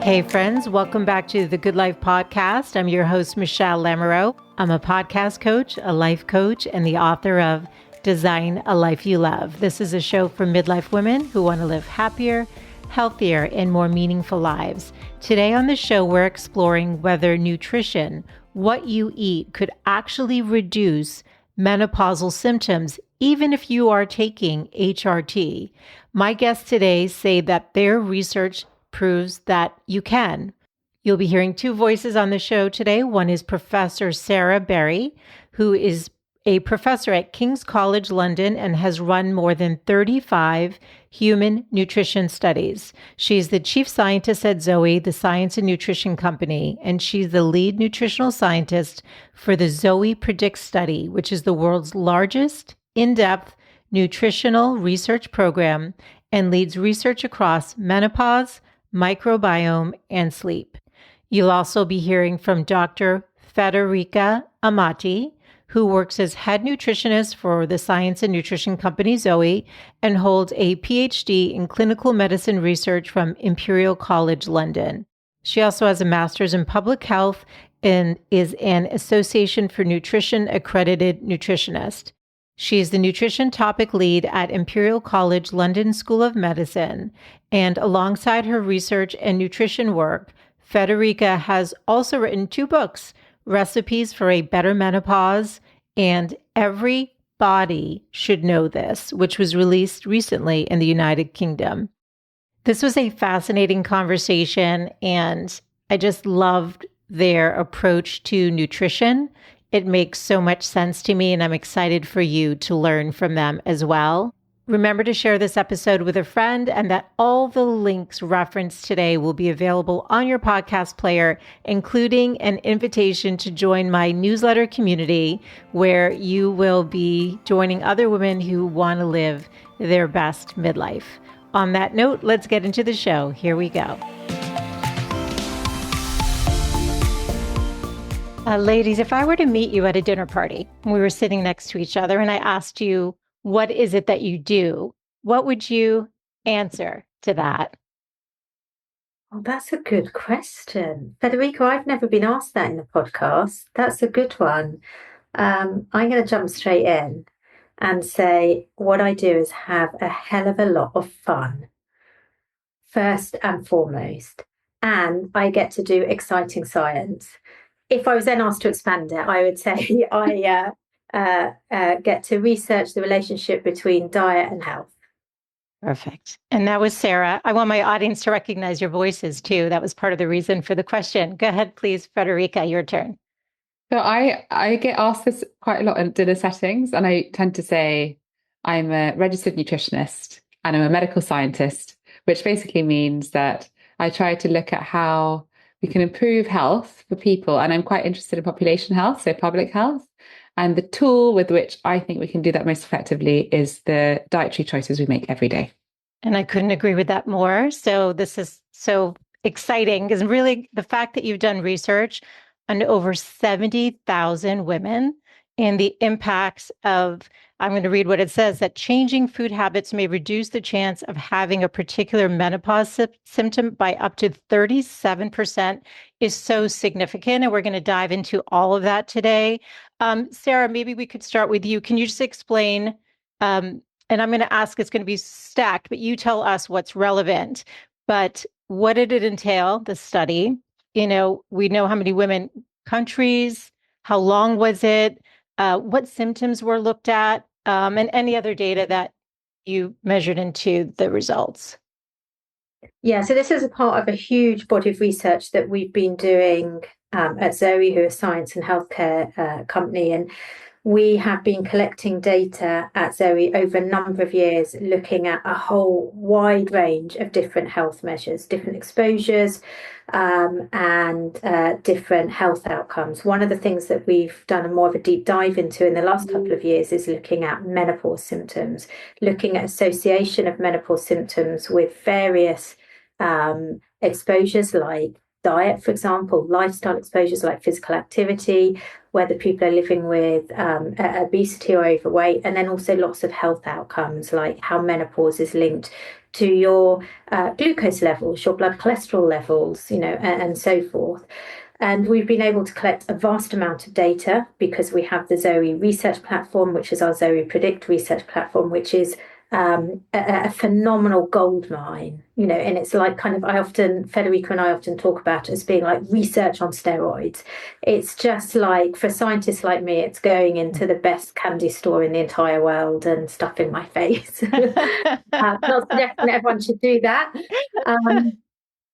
Hey friends, welcome back to the Good Life Podcast. I'm your host, Michelle Lamoureux. I'm a podcast coach, a life coach, and the author of Design a Life You Love. This is a show for midlife women who want to live happier, healthier, and more meaningful lives. Today on the show, we're exploring whether nutrition, what you eat, could actually reduce menopausal symptoms, even if you are taking HRT. My guests today say that their research proves that you can. You'll be hearing two voices on the show today. One is Professor Sarah Berry, who is a professor at King's College London and has run more than 35 human nutrition studies. She's the chief scientist at ZOE, the Science and Nutrition company, and she's the lead nutritional scientist for the ZOE PREDICT study, which is the world's largest in-depth nutritional research program and leads research across menopause, microbiome, and sleep. You'll also be hearing from Dr. Federica Amati, who works as head nutritionist for the Science and Nutrition company ZOE and holds a PhD in clinical medicine research from Imperial College London. She also has a master's in public health and is an Association for Nutrition accredited nutritionist. She is the nutrition topic lead at Imperial College London School of Medicine, and alongside her research and nutrition work, Federica has also written two books, Recipes for a Better Menopause and Every Body Should Know This, which was released recently in the United Kingdom. This was a fascinating conversation, and I just loved their approach to nutrition. It makes so much sense to me, and I'm excited for you to learn from them as well. Remember to share this episode with a friend, and that all the links referenced today will be available on your podcast player, including an invitation to join my newsletter community, where you will be joining other women who want to live their best midlife. On that note, let's get into the show. Here we go. Ladies, if I were to meet you at a dinner party, we were sitting next to each other, and I asked you, what is it that you do? What would you answer to that? Oh, that's a good question. Federica, I've never been asked that in a podcast. That's a good one. I'm going to jump straight in and say what I do is have a hell of a lot of fun, first and foremost. And I get to do exciting science. If I was then asked to expand it, I would say I get to research the relationship between diet and health. Perfect. And that was Sarah. I want my audience to recognize your voices too. That was part of the reason for the question. Go ahead, please, Federica, your turn. So I get asked this quite a lot in dinner settings, and I tend to say I'm a registered nutritionist and I'm a medical scientist, which basically means that I try to look at how we can improve health for people. And I'm quite interested in population health, so public health. And the tool with which I think we can do that most effectively is the dietary choices we make every day. And I couldn't agree with that more. So this is so exciting, because really the fact that you've done research on over 70,000 women and the impacts of, I'm going to read what it says, that changing food habits may reduce the chance of having a particular menopause symptom by up to 37% is so significant. And we're going to dive into all of that today. Sarah, maybe we could start with you. Can you just explain, and I'm going to ask, it's going to be stacked, but you tell us what's relevant. But what did it entail, the study? We know how many women, countries, how long was it? What symptoms were looked at, and any other data that you measured into the results? Yeah, so this is a part of a huge body of research that we've been doing at ZOE, who are a science and healthcare company. And we have been collecting data at ZOE over a number of years, looking at a whole wide range of different health measures, different exposures, and different health outcomes. One of the things that we've done more of a deep dive into in the last couple of years is looking at menopause symptoms, looking at association of menopause symptoms with various exposures like diet, for example, lifestyle exposures like physical activity, whether people are living with obesity or overweight, and then also lots of health outcomes like how menopause is linked to your glucose levels, your blood cholesterol levels, and so forth. And we've been able to collect a vast amount of data because we have the ZOE research platform, which is our ZOE Predict research platform, which is a phenomenal gold mine, and it's like Federica and I often talk about it as being like research on steroids. It's just like, for scientists like me, it's going into the best candy store in the entire world and stuffing my face. Not suggesting that everyone should do that.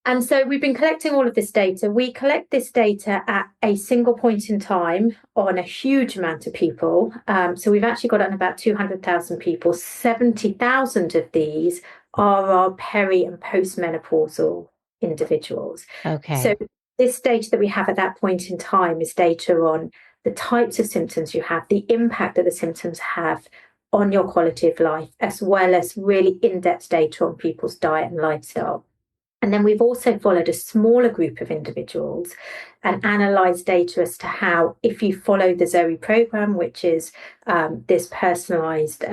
And so we've been collecting all of this data. We collect this data at a single point in time on a huge amount of people. So we've actually got it on about 200,000 people. 70,000 of these are our peri and postmenopausal individuals. Okay. So this data that we have at that point in time is data on the types of symptoms you have, the impact that the symptoms have on your quality of life, as well as really in-depth data on people's diet and lifestyle. And then we've also followed a smaller group of individuals and analysed data as to how, if you follow the ZOE program, which is this personalised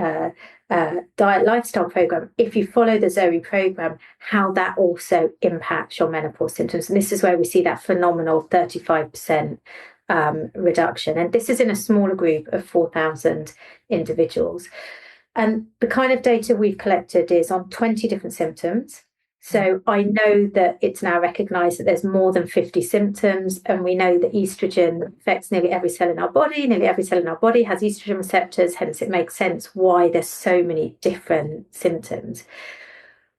diet lifestyle program, if you follow the ZOE program, how that also impacts your menopause symptoms. And this is where we see that phenomenal 35% reduction. And this is in a smaller group of 4,000 individuals. And the kind of data we've collected is on 20 different symptoms. So I know that it's now recognised that there's more than 50 symptoms, and we know that estrogen affects nearly every cell in our body. Nearly every cell in our body has estrogen receptors, hence it makes sense why there's so many different symptoms.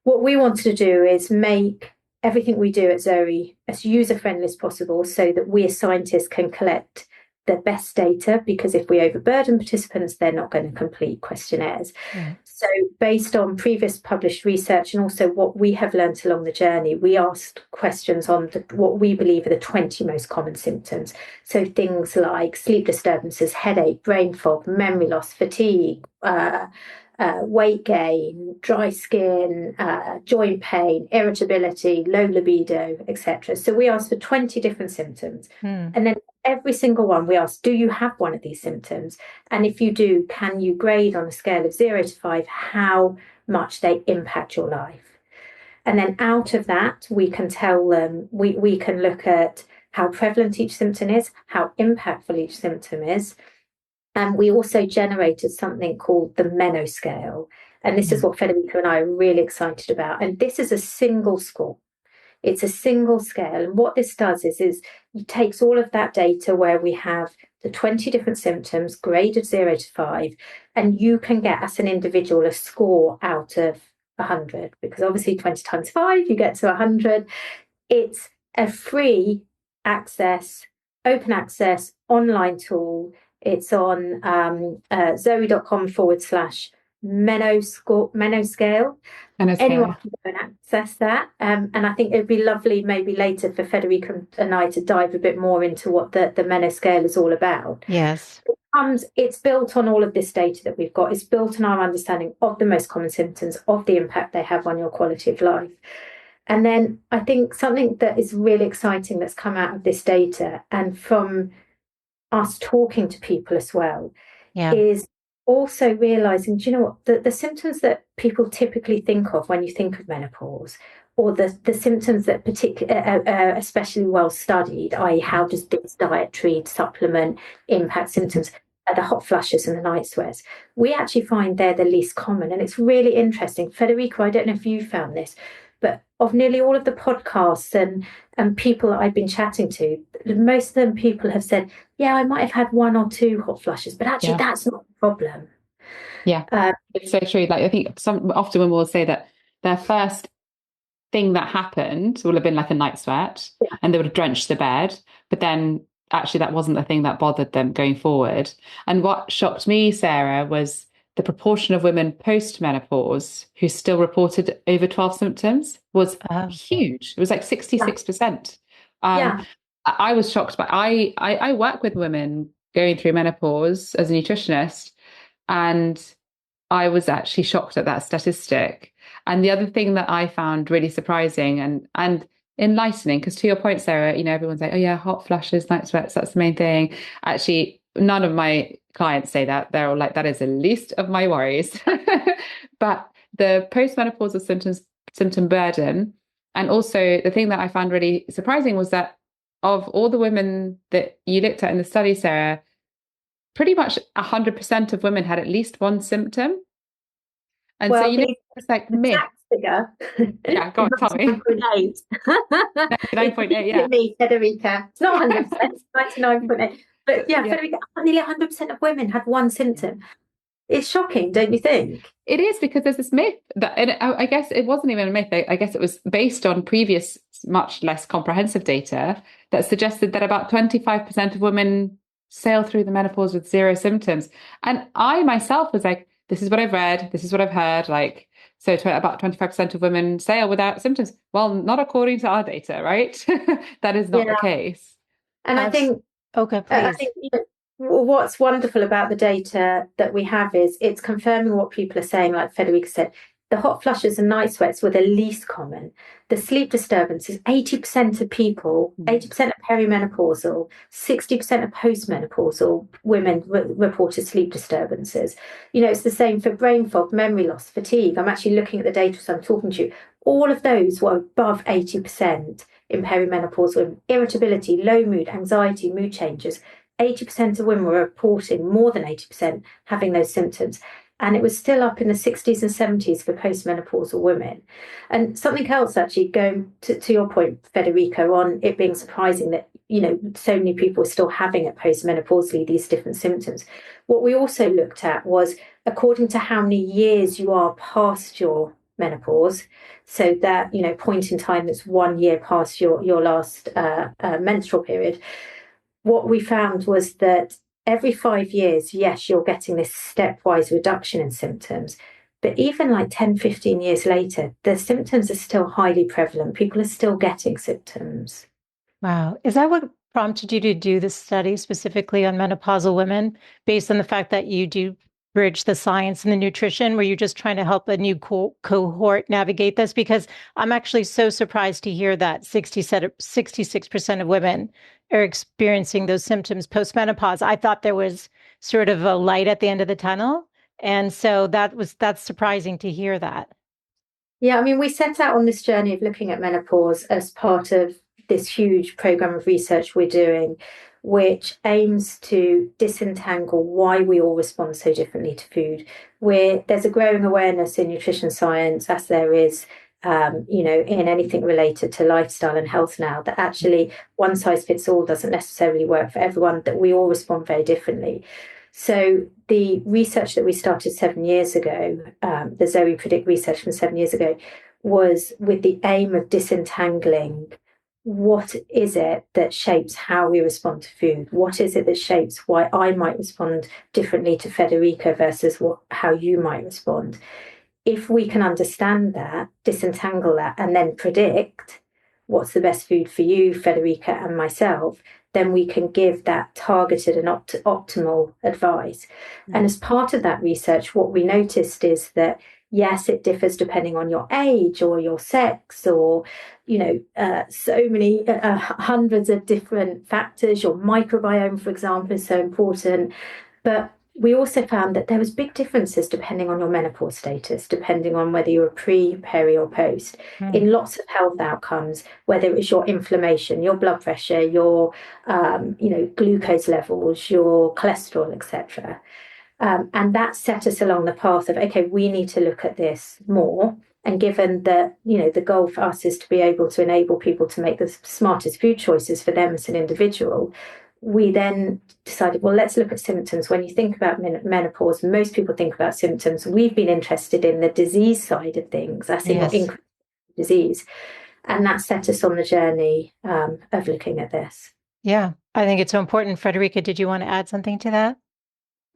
What we wanted to do is make everything we do at ZOE as user-friendly as possible so that we as scientists can collect the best data, because if we overburden participants, they're not going to complete questionnaires. So based on previous published research and also what we have learned along the journey, we asked questions on what we believe are the 20 most common symptoms. So things like sleep disturbances, headache, brain fog, memory loss, fatigue, weight gain, dry skin, joint pain, irritability, low libido, etc. So we asked for 20 different symptoms. And then every single one, we asked, do you have one of these symptoms? And if you do, can you grade on a scale of 0 to 5 how much they impact your life? And then out of that, we can tell them, we can look at how prevalent each symptom is, how impactful each symptom is. And we also generated something called the Meno scale. And this is what Federica and I are really excited about. And this is a single score. It's a single scale. And what this does is it takes all of that data where we have the 20 different symptoms graded 0 to 5, and you can get, as an individual, a score out of 100, because obviously 20 times 5, you get to 100. It's a free access, open access online tool. It's on zoe.com/menoscale. Anyone can go and access that. And I think it'd be lovely maybe later for Federica and I to dive a bit more into what the Meno scale is all about. Yes. It's built on all of this data that we've got. It's built on our understanding of the most common symptoms, of the impact they have on your quality of life. And then I think something that is really exciting that's come out of this data, and from us talking to people as well, is also realizing, do you know what, the symptoms that people typically think of when you think of menopause, or the symptoms that especially well studied, i.e. how does this dietary supplement impact symptoms, the hot flushes and the night sweats, we actually find they're the least common. And it's really interesting. Federica, I don't know if you found this, but of nearly all of the podcasts and people that I've been chatting to, most of them people have said, yeah, I might have had 1 or 2 hot flushes, but actually that's not a problem. It's so true. Like, I think often women will say that their first thing that happened will have been like a night sweat, and they would have drenched the bed, but then actually that wasn't the thing that bothered them going forward. And what shocked me, Sarah, was the proportion of women post-menopause who still reported over 12 symptoms was huge. It was like 66%. I was shocked, but I work with women going through menopause as a nutritionist, and I was actually shocked at that statistic. And the other thing that I found really surprising and enlightening, because to your point, Sarah, everyone's like, oh yeah, hot flushes, night sweats, that's the main thing. Actually, none of my clients say that. They're all like, that is the least of my worries. But the postmenopausal symptom burden. And also the thing that I found really surprising was that of all the women that you looked at in the study, Sarah, pretty much 100% of women had at least one symptom. And well, so, you know, it's like the myth. tax figure. Yeah, go on, tell me. 99.8. 99.8, yeah. Me, Federica. It's not 100%, it's 99.8. But yeah, Yeah. Federica, nearly 100% of women had one symptom. It's shocking, don't you think? It is, because there's this myth that, and I guess it wasn't even a myth. I guess it was based on previous, much less comprehensive data that suggested that about 25% of women sail through the menopause with zero symptoms. And I myself was like, this is what I've read, this is what I've heard. Like, so about 25% of women sail without symptoms. Well, not according to our data, right? That is not the case. And I think, okay, please. I think what's wonderful about the data that we have is it's confirming what people are saying. Like Federica said, the hot flushes and night sweats were the least common. The sleep disturbances, 80% of people, 80% of perimenopausal, 60% of postmenopausal women reported sleep disturbances. You know, it's the same for brain fog, memory loss, fatigue. I'm actually looking at the data as I'm talking to you. All of those were above 80% in perimenopausal women. Irritability, low mood, anxiety, mood changes. 80% of women were reporting, more than 80%, having those symptoms. And it was still up in the 60s and 70s for postmenopausal women. And something else, actually, going to your point, Federica, on it being surprising that, you know, so many people are still having it postmenopausally, these different symptoms. What we also looked at was according to how many years you are past your menopause, so that, you know, point in time that's 1 year past your last menstrual period. What we found was that every 5 years, yes, you're getting this stepwise reduction in symptoms. But even like 10, 15 years later, the symptoms are still highly prevalent. People are still getting symptoms. Wow. Is that what prompted you to do this study specifically on menopausal women, based on the fact that you do bridge the science and the nutrition? Were you just trying to help a new cohort navigate this? Because I'm actually so surprised to hear that 66% of women are experiencing those symptoms post-menopause. I thought there was sort of a light at the end of the tunnel. And so that's surprising to hear that. Yeah, I mean, we set out on this journey of looking at menopause as part of this huge program of research we're doing, which aims to disentangle why we all respond so differently to food. There's a growing awareness in nutrition science, as there is you know, in anything related to lifestyle and health now, that actually one size fits all doesn't necessarily work for everyone, that we all respond very differently. So the research that we started 7 years ago, the ZOE PREDICT research from 7 years ago, was with the aim of disentangling what is it that shapes how we respond to food? What is it that shapes why I might respond differently to Federica versus how you might respond? If we can understand that, disentangle that, and then predict what's the best food for you, Federica, and myself, then we can give that targeted and optimal advice. And as part of that research, what we noticed is that, yes, it differs depending on your age or your sex or, you know, so many hundreds of different factors. Your microbiome, for example, is so important. But we also found that there was big differences depending on your menopause status, depending on whether you were pre, peri, or post, in lots of health outcomes, whether it's your inflammation, your blood pressure, your you know, glucose levels, your cholesterol, etc. And that set us along the path of, okay, we need to look at this more. And given that, you know, the goal for us is to be able to enable people to make the smartest food choices for them as an individual, we then decided, well, let's look at symptoms. When you think about menopause, most people think about symptoms. We've been interested in the disease side of things, as in increased disease. And that set us on the journey of looking at this. Yeah, I think it's so important. Federica, did you want to add something to that?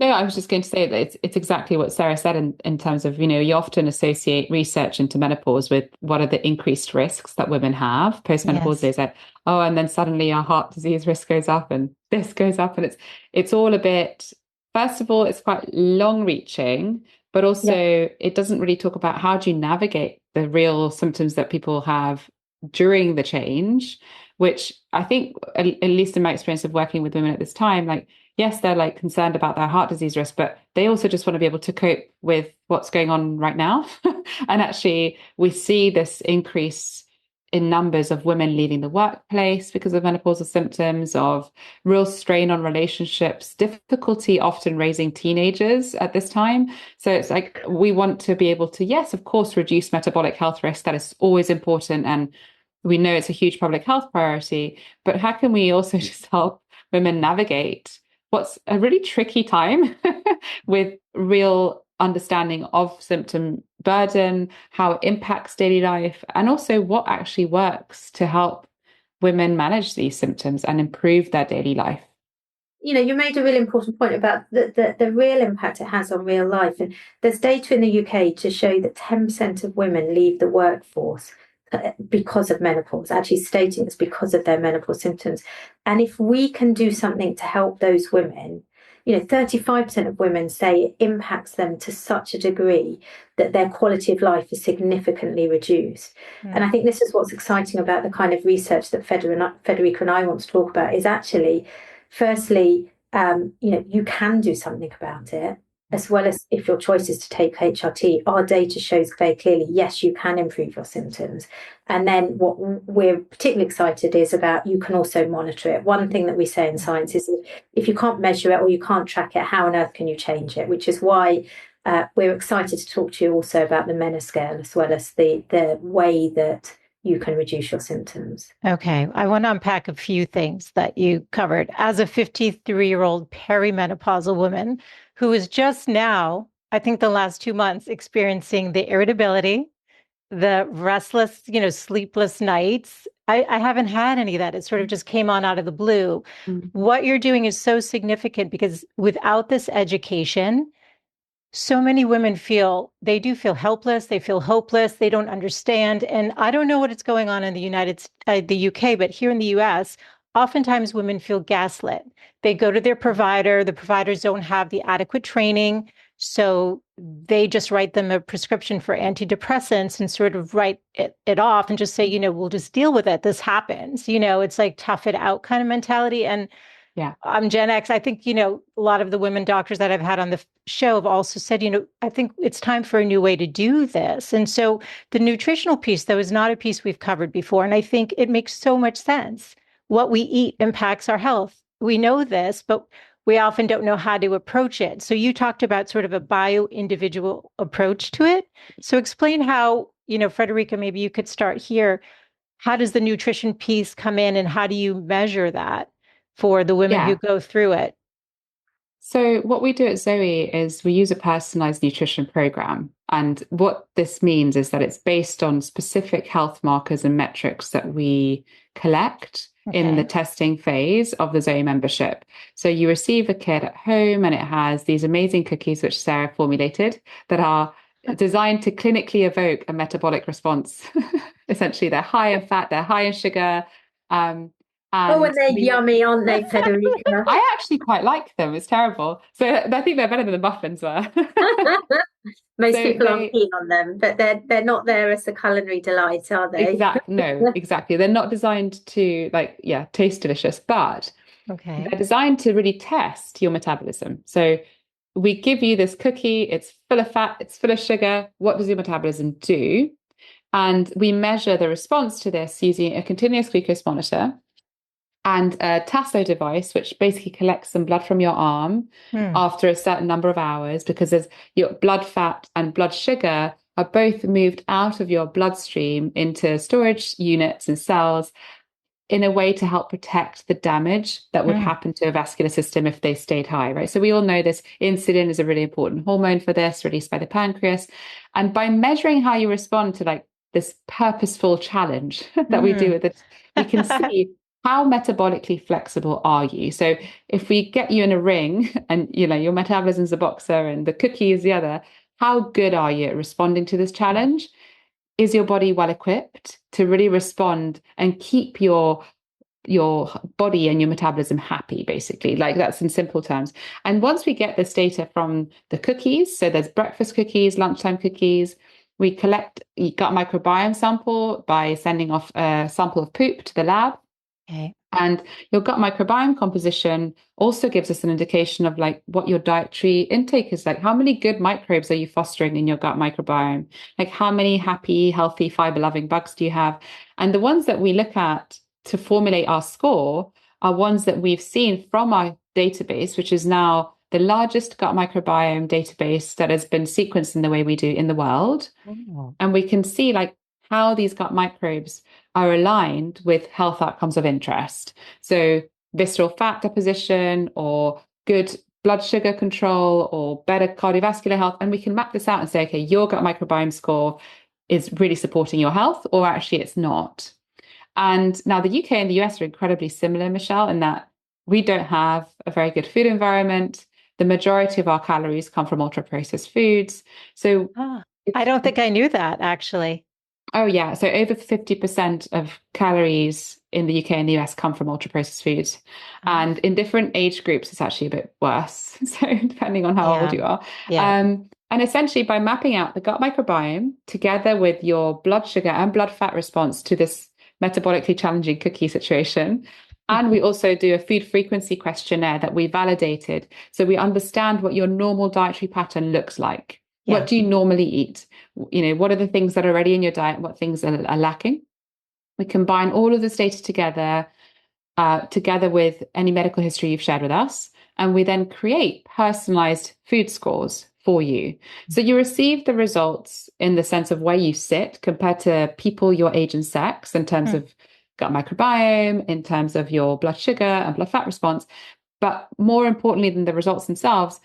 No, I was just going to say that it's exactly what Sarah said in terms of, you know, you often associate research into menopause with what are the increased risks that women have. Postmenopause is like, oh, and then suddenly our heart disease risk goes up and this goes up. And it's all a bit, first of all, it's quite long reaching, but also it doesn't really talk about how do you navigate the real symptoms that people have during the change, which I think, at least in my experience of working with women at this time, like, yes, they're like concerned about their heart disease risk, but they also just want to be able to cope with what's going on right now. And actually, we see this increase in numbers of women leaving the workplace because of menopausal symptoms, of real strain on relationships, difficulty often raising teenagers at this time. So it's like we want to be able to, yes, of course, reduce metabolic health risk. That is always important. And we know it's a huge public health priority. But how can we also just help women navigate what's a really tricky time with real understanding of symptom burden, how it impacts daily life, and also what actually works to help women manage these symptoms and improve their daily life. You made a really important point about the real impact it has on real life. And there's data in the UK to show that 10% of women leave the workforce because of menopause, actually stating it's because of their menopause symptoms. And if we can do something to help those women, 35% of women say it impacts them to such a degree that their quality of life is significantly reduced. And I think this is what's exciting about the kind of research that Federica and I want to talk about is actually, firstly, you can do something about it, as well as if your choice is to take HRT, our data shows very clearly, yes, you can improve your symptoms. And then what we're particularly excited is about you can also monitor it. One thing that we say in science is if you can't measure it or you can't track it, how on earth can you change it? Which is why we're excited to talk to you also about the menoscale, as well as the way that you can reduce your symptoms. Okay, I want to unpack a few things that you covered. As a 53-year-old perimenopausal woman who is just now, I think the last 2 months, experiencing the irritability, the restless, sleepless nights. I haven't had any of that. It sort of just came on out of the blue. What you're doing is so significant because without this education, so many women feel helpless, they feel hopeless, they don't understand. And I don't know what is going on in the UK, but here in the US, oftentimes women feel gaslit. They go to their provider, the providers don't have the adequate training. So they just write them a prescription for antidepressants and sort of write it off and just say, we'll just deal with it. This happens. It's like tough it out kind of mentality. And yeah, I'm Gen X. I think, a lot of the women doctors that I've had on the show have also said, I think it's time for a new way to do this. And so the nutritional piece, though, is not a piece we've covered before. And I think it makes so much sense. What we eat impacts our health. We know this, but we often don't know how to approach it. So you talked about sort of a bio-individual approach to it. So explain how, Federica, maybe you could start here. How does the nutrition piece come in and how do you measure that for the women who go through it? So what we do at ZOE is we use a personalized nutrition program. And what this means is that it's based on specific health markers and metrics that we collect in the testing phase of the ZOE membership. So you receive a kit at home and it has these amazing cookies, which Sarah formulated, that are designed to clinically evoke a metabolic response. Essentially, they're high in fat, they're high in sugar. And they're yummy, aren't they, Federica? I actually quite like them. It's terrible. So I think they're better than the muffins were. Most people aren't keen on them, but they're not there as a culinary delight, are they? Exactly. They're not designed to taste delicious, but they're designed to really test your metabolism. So we give you this cookie, it's full of fat, it's full of sugar. What does your metabolism do? And we measure the response to this using a continuous glucose monitor and a Tasso device, which basically collects some blood from your arm after a certain number of hours, because there's your blood fat and blood sugar are both moved out of your bloodstream into storage units and cells in a way to help protect the damage that would happen to a vascular system if they stayed high, right? So we all know this insulin is a really important hormone for this, released by the pancreas. And by measuring how you respond to this purposeful challenge that we do with it, we can see how metabolically flexible are you? So if we get you in a ring and your metabolism's a boxer and the cookie is the other, how good are you at responding to this challenge? Is your body well equipped to really respond and keep your body and your metabolism happy, basically? That's in simple terms. And once we get this data from the cookies, so there's breakfast cookies, lunchtime cookies, we collect gut microbiome sample by sending off a sample of poop to the lab. Okay. And your gut microbiome composition also gives us an indication of like what your dietary intake is like. How many good microbes are you fostering in your gut microbiome? Like how many happy, healthy, fiber-loving bugs do you have? And the ones that we look at to formulate our score are ones that we've seen from our database, which is now the largest gut microbiome database that has been sequenced in the way we do in the world. Oh. And we can see like how these gut microbes are aligned with health outcomes of interest. So visceral fat deposition or good blood sugar control or better cardiovascular health. And we can map this out and say, okay, your gut microbiome score is really supporting your health, or actually it's not. And now the UK and the US are incredibly similar, Michelle, in that we don't have a very good food environment. The majority of our calories come from ultra processed foods. So I don't think I knew that, actually. Oh, yeah. So over 50% of calories in the UK and the US come from ultra processed foods. And in different age groups, it's actually a bit worse. So depending on how old you are. Yeah. And essentially by mapping out the gut microbiome together with your blood sugar and blood fat response to this metabolically challenging cookie situation. And we also do a food frequency questionnaire that we validated. So we understand what your normal dietary pattern looks like. Yeah. What do you normally eat? You know, what are the things that are already in your diet? What things are lacking? We combine all of this data together, together with any medical history you've shared with us, and we then create personalized food scores for you. So you receive the results in the sense of where you sit compared to people your age and sex in terms of gut microbiome, in terms of your blood sugar and blood fat response. But more importantly than the results themselves,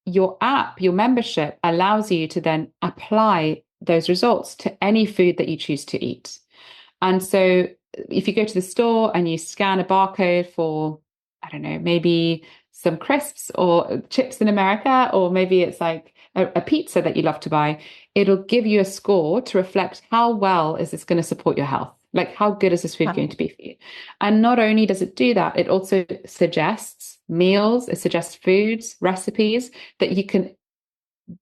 your app, your membership allows you to then apply those results to any food that you choose to eat. And so if you go to the store and you scan a barcode for, I don't know, maybe some crisps or chips in America, or maybe it's like a pizza that you love to buy, it'll give you a score to reflect how well is this going to support your health? Like, how good is this food going to be for you? And not only does it do that, it also suggests meals, it suggests foods, recipes that you can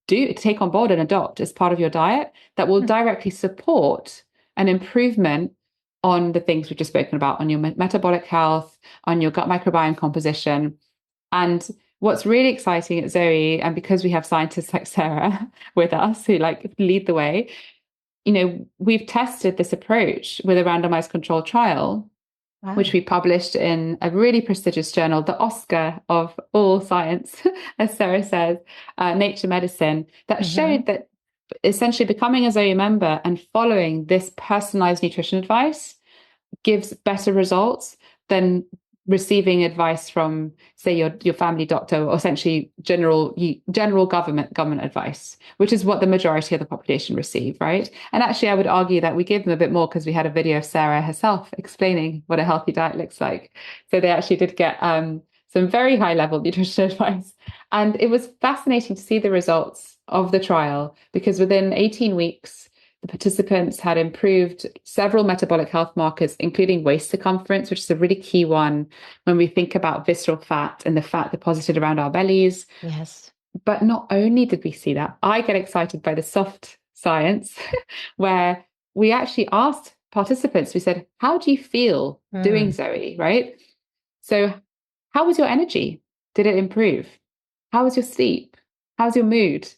do, take on board and adopt as part of your diet that will directly support an improvement on the things we've just spoken about, on your metabolic health, on your gut microbiome composition. And what's really exciting at ZOE, and because we have scientists like Sarah with us who like lead the way, you know, we've tested this approach with a randomized controlled trial, which we published in a really prestigious journal, the Oscar of all science, as Sarah says, Nature Medicine, that showed that essentially becoming a ZOE member and following this personalized nutrition advice gives better results than receiving advice from, say, your family doctor, or essentially general government advice, which is what the majority of the population receive, right? And actually, I would argue that we give them a bit more because we had a video of Sarah herself explaining what a healthy diet looks like. So they actually did get some very high-level nutrition advice. And it was fascinating to see the results of the trial, because within 18 weeks, the participants had improved several metabolic health markers, including waist circumference, which is a really key one when we think about visceral fat and the fat deposited around our bellies. Yes. But not only did we see that, I get excited by the soft science, where we actually asked participants, we said, how do you feel doing ZOE, right? So how was your energy? Did it improve? How was your sleep? How's your mood?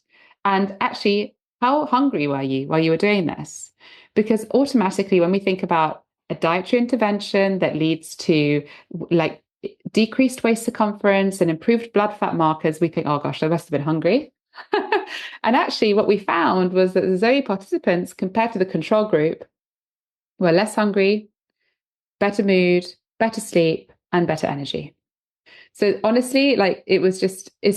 And actually, how hungry were you while you were doing this? Because automatically, when we think about a dietary intervention that leads to like decreased waist circumference and improved blood fat markers, we think, oh gosh, I must have been hungry. And actually, what we found was that the ZOE participants, compared to the control group, were less hungry, better mood, better sleep, and better energy. So honestly, like it's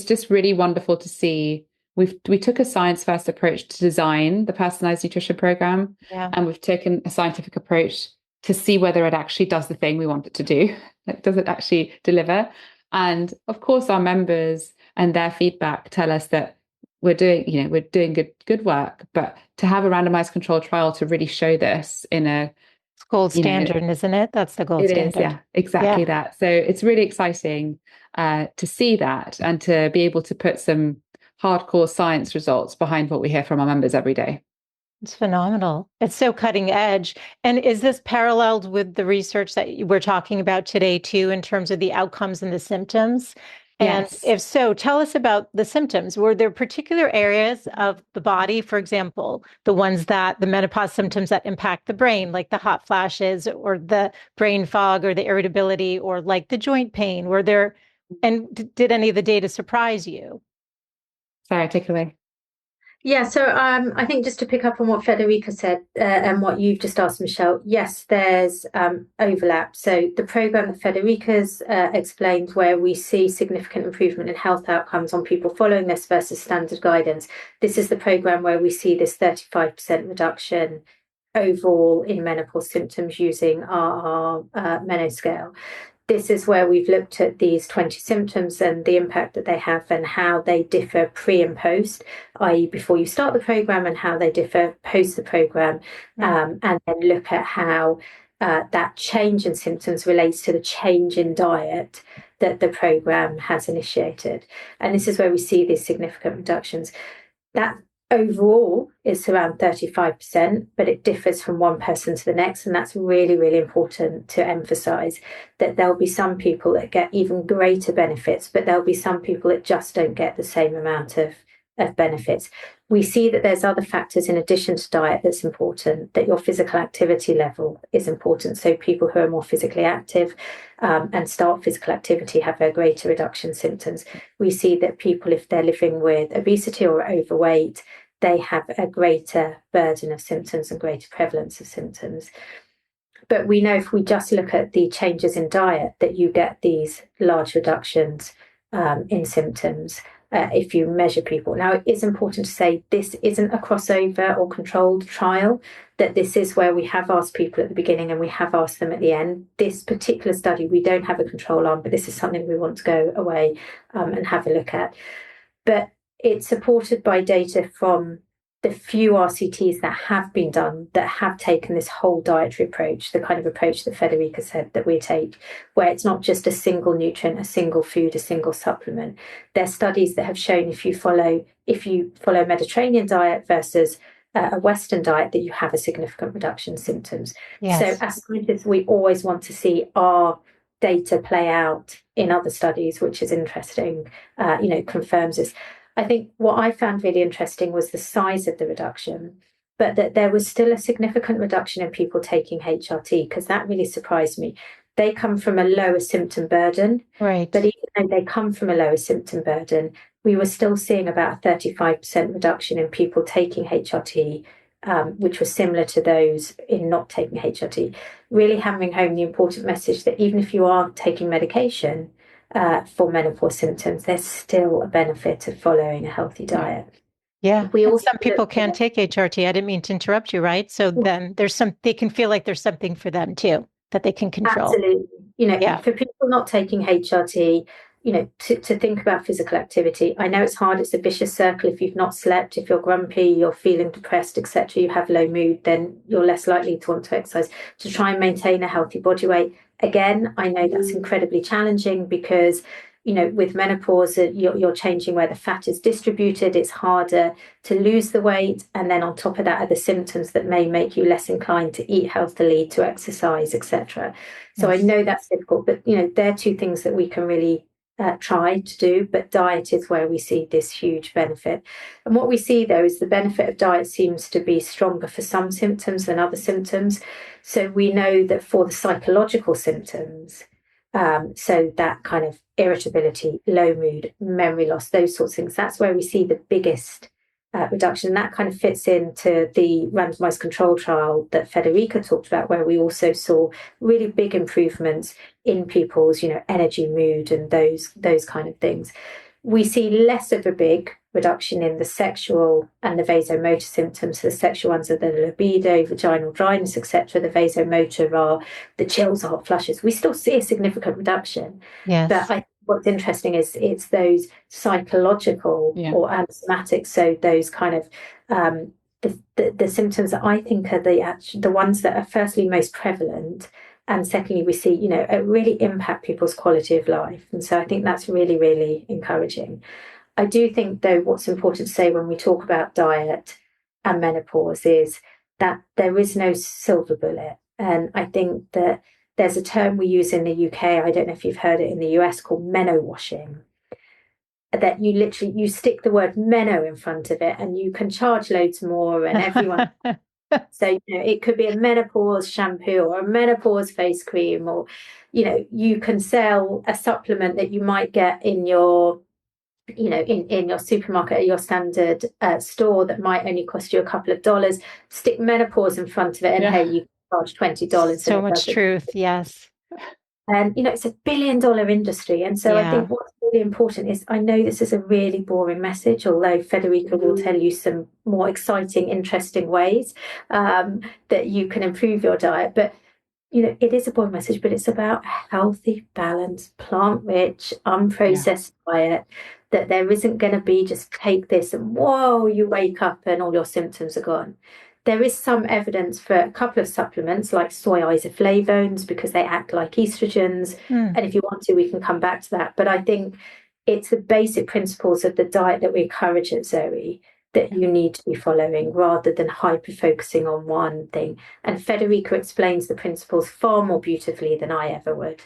just really wonderful to see. We took a science-first approach to design the personalized nutrition program, and we've taken a scientific approach to see whether it actually does the thing we want it to do. Like, does it actually deliver? And of course, our members and their feedback tell us that we're doing good work. But to have a randomized controlled trial to really show this in a gold standard, isn't it? That's the gold standard. It is, yeah, exactly that. So it's really exciting to see that and to be able to put some hardcore science results behind what we hear from our members every day. It's phenomenal. It's so cutting edge. And is this paralleled with the research that we're talking about today, too, in terms of the outcomes and the symptoms? And Yes. if so, tell us about the symptoms. Were there particular areas of the body, for example, the ones that the menopause symptoms that impact the brain, like the hot flashes or the brain fog or the irritability or like the joint pain? Were there, and did any of the data surprise you? Sorry, take it away. Yeah, so I think just to pick up on what Federica said and what you've just asked, Michelle, yes, there's overlap. So the program that Federica's explained, where we see significant improvement in health outcomes on people following this versus standard guidance, this is the program where we see this 35% reduction overall in menopause symptoms using our menoscale. This is where we've looked at these 20 symptoms and the impact that they have and how they differ pre and post, i.e. before you start the program, and how they differ post the program, and then look at how that change in symptoms relates to the change in diet that the program has initiated. And this is where we see these significant reductions. That overall is around 35%, but it differs from one person to the next. And that's really, really important to emphasize, that there'll be some people that get even greater benefits, but there'll be some people that just don't get the same amount of benefits. We see that there's other factors in addition to diet that's important, that your physical activity level is important. So people who are more physically active and start physical activity have a greater reduction in symptoms. We see that people, if they're living with obesity or overweight, they have a greater burden of symptoms and greater prevalence of symptoms. But we know if we just look at the changes in diet, that you get these large reductions in symptoms if you measure people. Now, it is important to say this isn't a crossover or controlled trial, that this is where we have asked people at the beginning and we have asked them at the end. This particular study, we don't have a control arm, but this is something we want to go away and have a look at. But it's supported by data from the few RCTs that have been done, that have taken this whole dietary approach, the kind of approach that Federica said that we take, where it's not just a single nutrient, a single food, a single supplement. There's studies that have shown if you follow a Mediterranean diet versus a Western diet, that you have a significant reduction in symptoms. Yes. So as scientists, we always want to see our data play out in other studies, which is interesting, confirms this. I think what I found really interesting was the size of the reduction, but that there was still a significant reduction in people taking HRT, because that really surprised me. They come from a lower symptom burden, Right. but even though they come from a lower symptom burden, we were still seeing about a 35% reduction in people taking HRT, which was similar to those in not taking HRT, really hammering home the important message that even if you are taking medication for menopause symptoms, there's still a benefit of following a healthy diet. Yeah. We also some people can't take HRT. I didn't mean to interrupt you, right? So then they can feel like there's something for them too, that they can control. Absolutely. For people not taking HRT, to think about physical activity. I know it's hard, it's a vicious circle. If you've not slept, if you're grumpy, you're feeling depressed, etc., you have low mood, then you're less likely to want to exercise, to try and maintain a healthy body weight. Again, I know that's incredibly challenging because, with menopause, you're changing where the fat is distributed. It's harder to lose the weight. And then on top of that are the symptoms that may make you less inclined to eat healthily, to exercise, etc. So I know that's difficult, but, they're two things that we can really try to do, but diet is where we see this huge benefit. And what we see, though, is the benefit of diet seems to be stronger for some symptoms than other symptoms. So we know that for the psychological symptoms, so that kind of irritability, low mood, memory loss, those sorts of things, that's where we see the biggest reduction. And that kind of fits into the randomized control trial that Federica talked about, where we also saw really big improvements in people's, energy, mood, and those kind of things. We see less of a big reduction in the sexual and the vasomotor symptoms. The sexual ones are the libido, vaginal dryness, etc. The vasomotor are the chills, the hot flushes. We still see a significant reduction. Yes. But what's interesting is it's those psychological or somatic, so those kind of the symptoms that I think are the ones that are firstly most prevalent, and secondly we see really impact people's quality of life. And so I think that's really, really encouraging. I do think, though, what's important to say when we talk about diet, and menopause is that there is no silver bullet. And I think that there's a term we use in the UK, I don't know if you've heard it in the US, called meno washing. That you literally, you stick the word meno in front of it and you can charge loads more, and everyone. So, it could be a menopause shampoo or a menopause face cream, or, you can sell a supplement that you might get in your, in your supermarket or your standard store that might only cost you a couple of dollars. Stick menopause in front of it, and hey, you can charge $20. So much truth, yes. And, it's $1 billion industry. And so I think what's really important is, I know this is a really boring message, although Federica will tell you some more exciting, interesting ways that you can improve your diet. But, it is a boring message, but it's about a healthy, balanced, plant-rich, unprocessed diet, that there isn't going to be just take this and whoa, you wake up and all your symptoms are gone. There is some evidence for a couple of supplements like soy isoflavones, because they act like estrogens. And if you want to, we can come back to that. But I think it's the basic principles of the diet that we encourage at ZOE that you need to be following, rather than hyper-focusing on one thing. And Federica explains the principles far more beautifully than I ever would.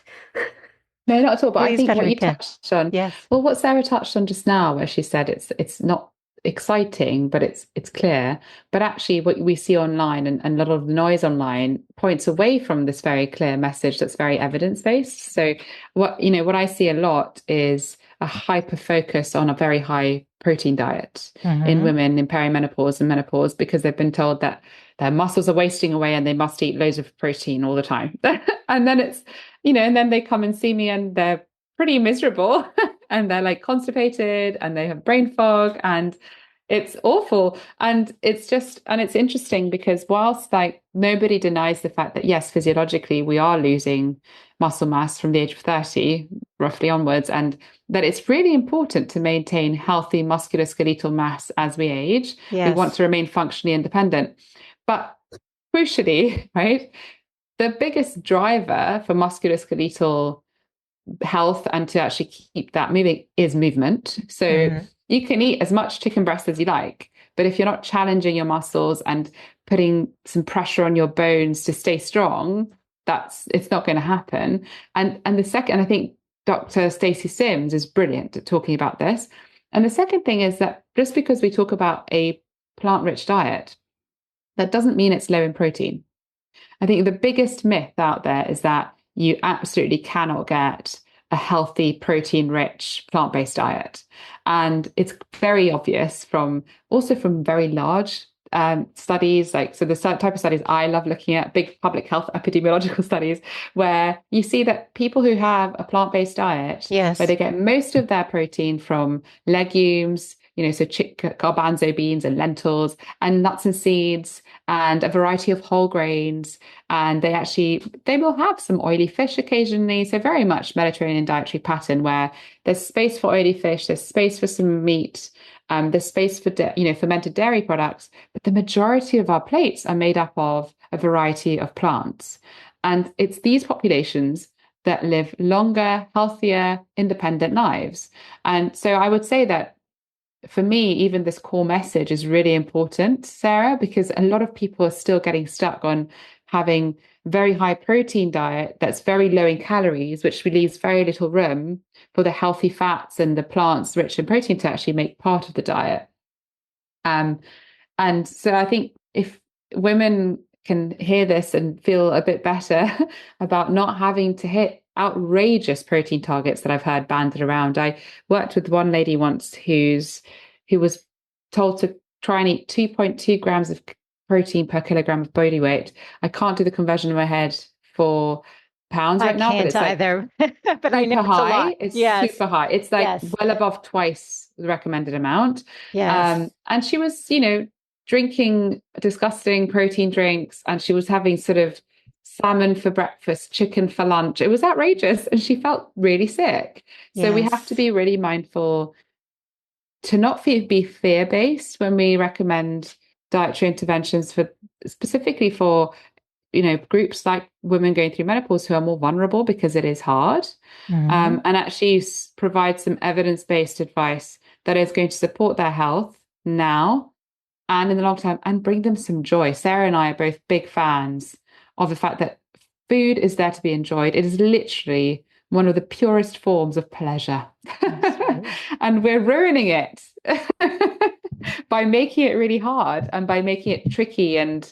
No, not at all. But Please, I think Federica. what you touched on, well, what Sarah touched on just now, where she said it's not exciting, but it's clear. But actually what we see online and a lot of the noise online points away from this very clear message that's very evidence-based. So what I see a lot is a hyper focus on a very high protein diet in women in perimenopause and menopause, because they've been told that their muscles are wasting away and they must eat loads of protein all the time. And then it's, and then they come and see me and they're pretty miserable and they're like constipated and they have brain fog and it's awful. And it's interesting because whilst like nobody denies the fact that yes, physiologically we are losing muscle mass from the age of 30 roughly onwards, and that it's really important to maintain healthy musculoskeletal mass as we age. We want to remain functionally independent. But crucially, right, the biggest driver for musculoskeletal health and to actually keep that moving is movement. So you can eat as much chicken breast as you like, but if you're not challenging your muscles and putting some pressure on your bones to stay strong, it's not going to happen. And the second, I think Dr. Stacey Sims is brilliant at talking about this. And the second thing is that just because we talk about a plant-rich diet, that doesn't mean it's low in protein. I think the biggest myth out there is that you absolutely cannot get a healthy, protein-rich, plant-based diet. And it's very obvious from very large studies, so the type of studies I love looking at, big public health epidemiological studies, where you see that people who have a plant-based diet, where they get most of their protein from legumes, so garbanzo beans and lentils and nuts and seeds and a variety of whole grains. And they will have some oily fish occasionally. So very much Mediterranean dietary pattern where there's space for oily fish, there's space for some meat, there's space for, fermented dairy products. But the majority of our plates are made up of a variety of plants. And it's these populations that live longer, healthier, independent lives. And so I would say that for me, even this core message is really important, Sarah, because a lot of people are still getting stuck on having very high protein diet that's very low in calories, which leaves very little room for the healthy fats and the plants rich in protein to actually make part of the diet. And so I think if women can hear this and feel a bit better about not having to hit outrageous protein targets that I've heard banded around. I worked with one lady once who was told to try and eat 2.2 grams of protein per kilogram of body weight. I can't do the conversion in my head for pounds right now, but it's either. But I know it's high. a lot. It's super high. It's well above twice the recommended amount. Yes. And she was, drinking disgusting protein drinks, and she was having sort of salmon for breakfast, chicken for lunch. It was outrageous, and she felt really sick. So we have to be really mindful to not be fear-based when we recommend dietary interventions specifically for groups like women going through menopause who are more vulnerable, because it is hard, and actually provide some evidence-based advice that is going to support their health now and in the long term, and bring them some joy. Sarah and I are both big fans of the fact that food is there to be enjoyed. It is literally one of the purest forms of pleasure. Right. And we're ruining it by making it really hard and by making it tricky and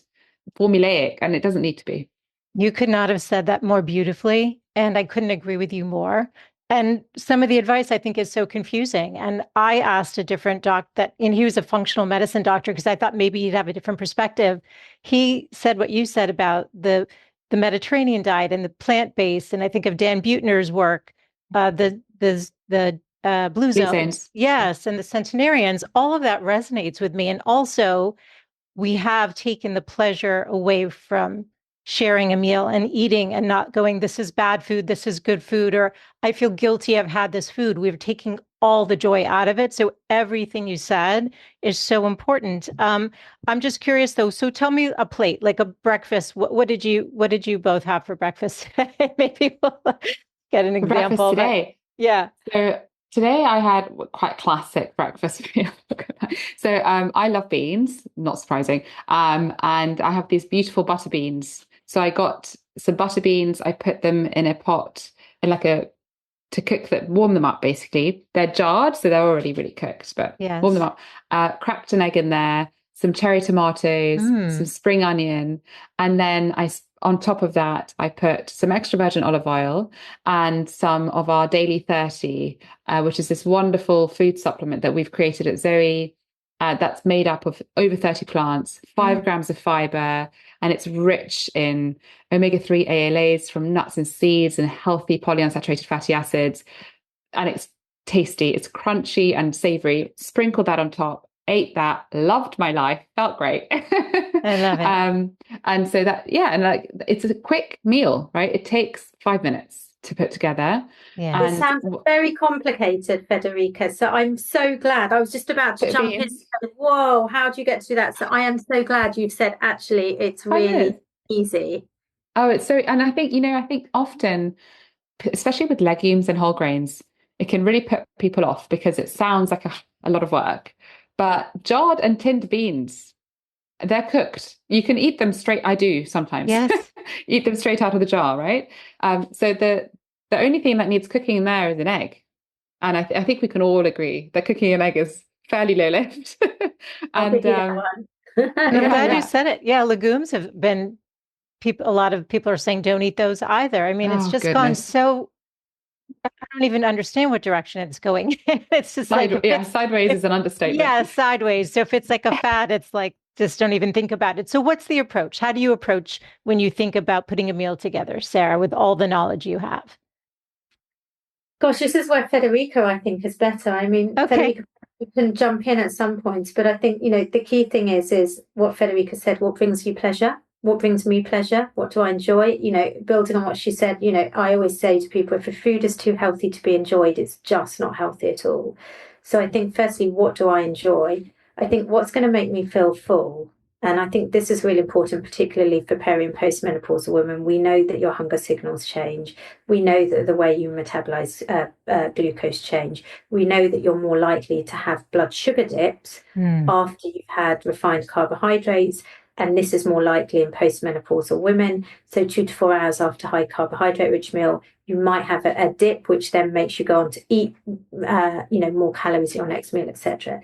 formulaic, and it doesn't need to be. You could not have said that more beautifully, and I couldn't agree with you more. And some of the advice I think is so confusing. And I asked a different doc and he was a functional medicine doctor because I thought maybe he'd have a different perspective. He said what you said about the Mediterranean diet and the plant-based. And I think of Dan Buettner's work, the Blue Zones. Yes, and the centenarians. All of that resonates with me. And also, we have taken the pleasure away from sharing a meal and eating and not going, this is bad food, this is good food, or I feel guilty I've had this food. We're taking all the joy out of it. So everything you said is so important. I'm just curious though. So tell me a plate, like a breakfast. What did you both have for breakfast today? Maybe we'll get an example today. Yeah. So today I had quite classic breakfast meal. So I love beans, not surprising. And I have these beautiful butter beans. So I got some butter beans. I put them in a pot in to cook warm them up, basically. They're jarred, so they're already really cooked, but yes. Warm them up. Cracked an egg in there, some cherry tomatoes, some spring onion. And then on top of that, I put some extra virgin olive oil and some of our Daily 30, which is this wonderful food supplement that we've created at ZOE. That's made up of over 30 plants, 5 grams of fiber, and it's rich in omega-3 ALAs from nuts and seeds and healthy polyunsaturated fatty acids. And it's tasty, it's crunchy and savory. Sprinkled that on top, ate that, loved my life, felt great. I love it. And so it's a quick meal, right? It takes 5 minutes to put together. Yeah. It sounds very complicated, Federica. So I'm so glad. I was just about to jump in. Whoa, how do you get to do that? So I am so glad you've said actually it's really easy. Oh, it's so, and I think often, especially with legumes and whole grains, it can really put people off because it sounds like a lot of work. But jarred and tinned beans, they're cooked. You can eat them straight. I do sometimes. Yes. Eat them straight out of the jar, right? So the only thing that needs cooking in there is an egg. And I think we can all agree that cooking an egg is fairly low lift. And I'm glad you said it. Yeah, legumes have been, a lot of people are saying don't eat those either. I mean, it's just gone so, I don't even understand what direction it's going. It's just sideways is an understatement. Yeah, sideways. So if it's like a fad, it's like, just don't even think about it. So what's the approach? How do you approach when you think about putting a meal together, Sarah, with all the knowledge you have? Gosh, this is where Federica, I think, is better. I mean, okay. Federica, you can jump in at some points, but I think, the key thing is what Federica said, what brings you pleasure? What brings me pleasure? What do I enjoy? Building on what she said, I always say to people, if a food is too healthy to be enjoyed, it's just not healthy at all. So I think, firstly, what do I enjoy? I think what's going to make me feel full. And I think this is really important, particularly for peri and postmenopausal women. We know that your hunger signals change. We know that the way you metabolize glucose change. We know that you're more likely to have blood sugar dips after you've had refined carbohydrates. And this is more likely in postmenopausal women. So 2 to 4 hours after high carbohydrate rich meal, you might have a dip, which then makes you go on to eat, more calories at your next meal, etc.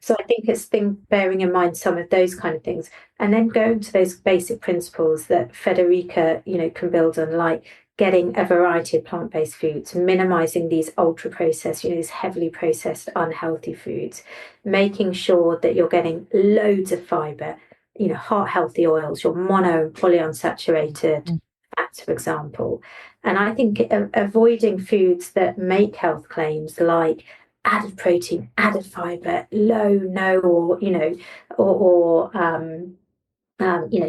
So I think it's bearing in mind some of those kind of things, and then going to those basic principles that Federica, can build on, like getting a variety of plant-based foods, minimizing these ultra-processed, these heavily processed, unhealthy foods, making sure that you're getting loads of fiber, heart healthy oils, your mono and polyunsaturated fats, for example. And I think avoiding foods that make health claims like added protein, added fiber, low, no, or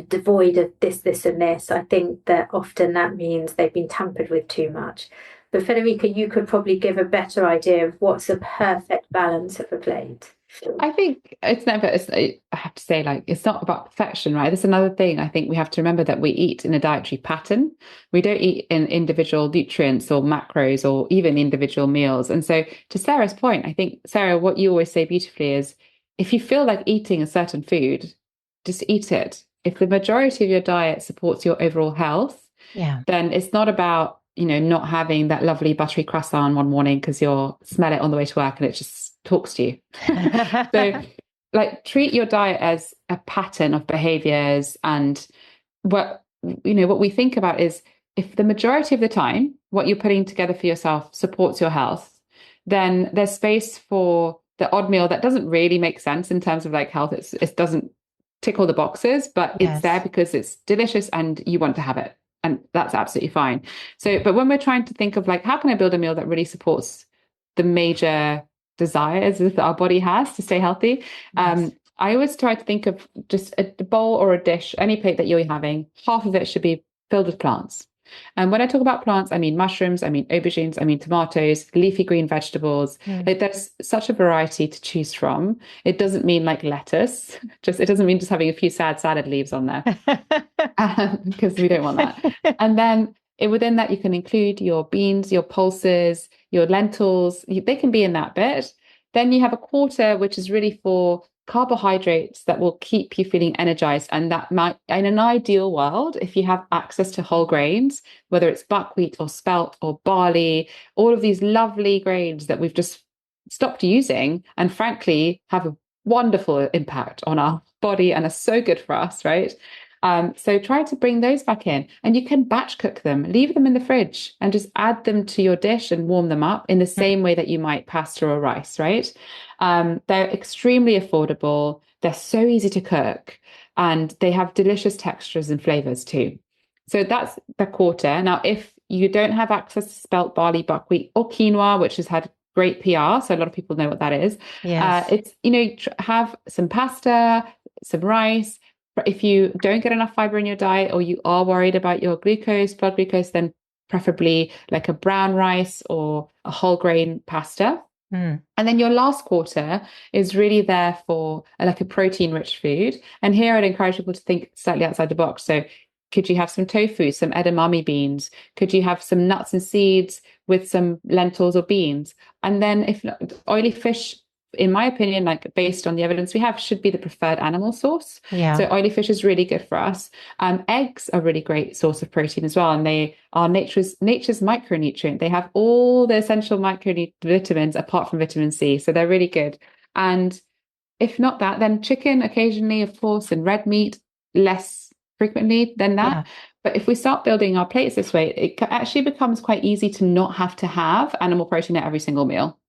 devoid of this and this. I think that often that means they've been tampered with too much. But Federica, you could probably give a better idea of what's a perfect balance of a plate. I think I have to say, it's not about perfection, right? That's another thing. I think we have to remember that we eat in a dietary pattern. We don't eat in individual nutrients or macros or even individual meals. And so to Sarah's point, I think, Sarah, what you always say beautifully is if you feel like eating a certain food, just eat it. If the majority of your diet supports your overall health, then it's not about, not having that lovely buttery croissant one morning because you'll smell it on the way to work and it just talks to you. So like treat your diet as a pattern of behaviors. And what we think about is, if the majority of the time what you're putting together for yourself supports your health, then there's space for the odd meal that doesn't really make sense in terms of like health. It doesn't tick all the boxes, but it's there because it's delicious and you want to have it. And that's absolutely fine. So, but when we're trying to think of like, how can I build a meal that really supports the major desires that our body has to stay healthy? I always try to think of just a bowl or a dish, any plate that you're having, half of it should be filled with plants. And when I talk about plants, I mean mushrooms, I mean aubergines, I mean tomatoes, leafy green vegetables. Like there's such a variety to choose from. It doesn't mean like lettuce. It doesn't mean just having a few sad salad leaves on there, because we don't want that. And then within that, you can include your beans, your pulses, your lentils. They can be in that bit. Then you have a quarter, which is really for carbohydrates that will keep you feeling energized. And that might, in an ideal world, if you have access to whole grains, whether it's buckwheat or spelt or barley, all of these lovely grains that we've just stopped using and frankly have a wonderful impact on our body and are so good for us, right? So try to bring those back in, and you can batch cook them, leave them in the fridge and just add them to your dish and warm them up in the same way that you might pasta or rice, right? They're extremely affordable. They're so easy to cook, and they have delicious textures and flavors too. So that's the quarter. Now, if you don't have access to spelt, barley, buckwheat or quinoa, which has had great PR, so a lot of people know what that is. It's, have some pasta, some rice. If you don't get enough fiber in your diet, or you are worried about your glucose, blood glucose, then preferably like a brown rice or a whole grain pasta. And then your last quarter is really there for like a protein rich food. And here I'd encourage people to think slightly outside the box. So could you have some tofu, some edamame beans? Could you have some nuts and seeds with some lentils or beans? And then if not, oily fish, in my opinion, like based on the evidence we have, should be the preferred animal source. So oily fish is really good for us. Eggs are a really great source of protein as well. And they are nature's micronutrient. They have all the essential vitamins apart from vitamin C. So they're really good. And if not that, then chicken occasionally, of course, and red meat less frequently than that. But if we start building our plates this way, it actually becomes quite easy to not have to have animal protein at every single meal.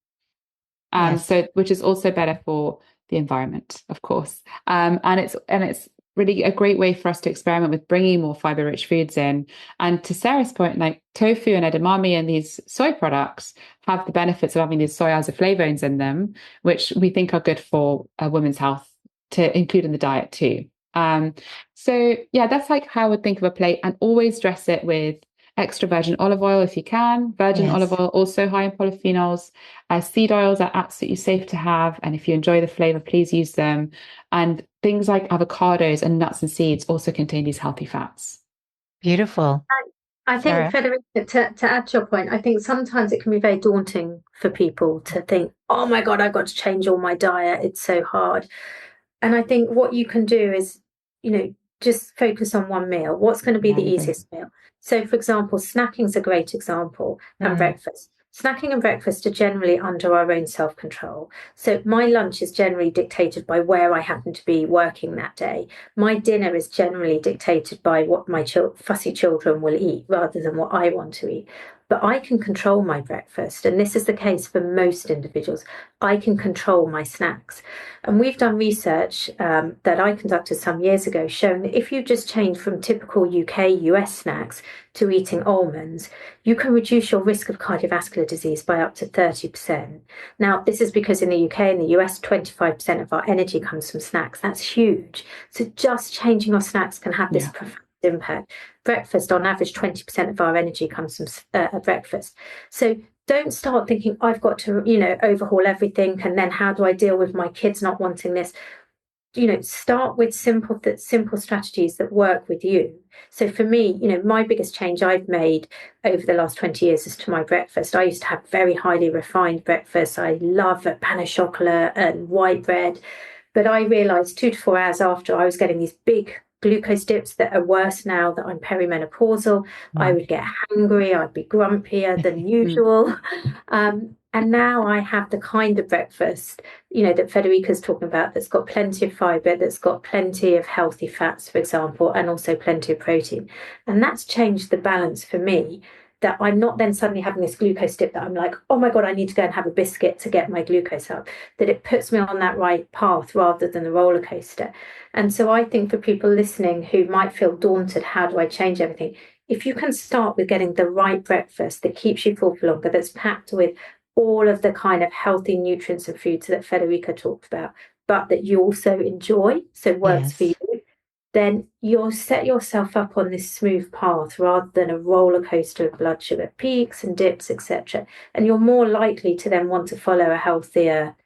So, which is also better for the environment, of course. And it's really a great way for us to experiment with bringing more fiber-rich foods in. And to Sarah's point, like tofu and edamame and these soy products have the benefits of having these soy isoflavones in them, which we think are good for a woman's health to include in the diet too. So yeah, that's like how I would think of a plate, and always dress it with extra virgin olive oil if you can. Virgin olive oil, also high in polyphenols. Seed oils are absolutely safe to have. And if you enjoy the flavor, please use them. And things like avocados and nuts and seeds also contain these healthy fats. Beautiful. I think, Federica, to add to your point, I think sometimes it can be very daunting for people to think, oh my God, I've got to change all my diet. It's so hard. And I think what you can do is, just focus on one meal. What's going to be the easiest meal? So, for example, snacking is a great example, and breakfast. Snacking and breakfast are generally under our own self-control. So my lunch is generally dictated by where I happen to be working that day. My dinner is generally dictated by what my fussy children will eat rather than what I want to eat. But I can control my breakfast, and this is the case for most individuals. I can control my snacks. And we've done research that I conducted some years ago showing that if you just change from typical UK, US snacks to eating almonds, you can reduce your risk of cardiovascular disease by up to 30%. Now, this is because in the UK and the US, 25% of our energy comes from snacks. That's huge. So just changing our snacks can have this profound impact. Breakfast, on average, 20% of our energy comes from breakfast. So don't start thinking, I've got to, overhaul everything. And then how do I deal with my kids not wanting this? Start with simple strategies that work with you. So for me, my biggest change I've made over the last 20 years is to my breakfast. I used to have very highly refined breakfast. I love a pain au chocolat and white bread. But I realized 2 to 4 hours after, I was getting these big glucose dips that are worse now that I'm perimenopausal. I would get hungry, I'd be grumpier than usual. And now I have the kind of breakfast, that Federica's talking about, that's got plenty of fiber, that's got plenty of healthy fats, for example, and also plenty of protein. And that's changed the balance for me, that I'm not then suddenly having this glucose dip that I'm like, oh my God, I need to go and have a biscuit to get my glucose up, that it puts me on that right path rather than the roller coaster. And so I think for people listening who might feel daunted, how do I change everything? If you can start with getting the right breakfast that keeps you full for longer, that's packed with all of the kind of healthy nutrients and foods that Federica talked about, but that you also enjoy, so works for you, then you'll set yourself up on this smooth path rather than a roller coaster of blood sugar peaks and dips, etc. And you're more likely to then want to follow a healthier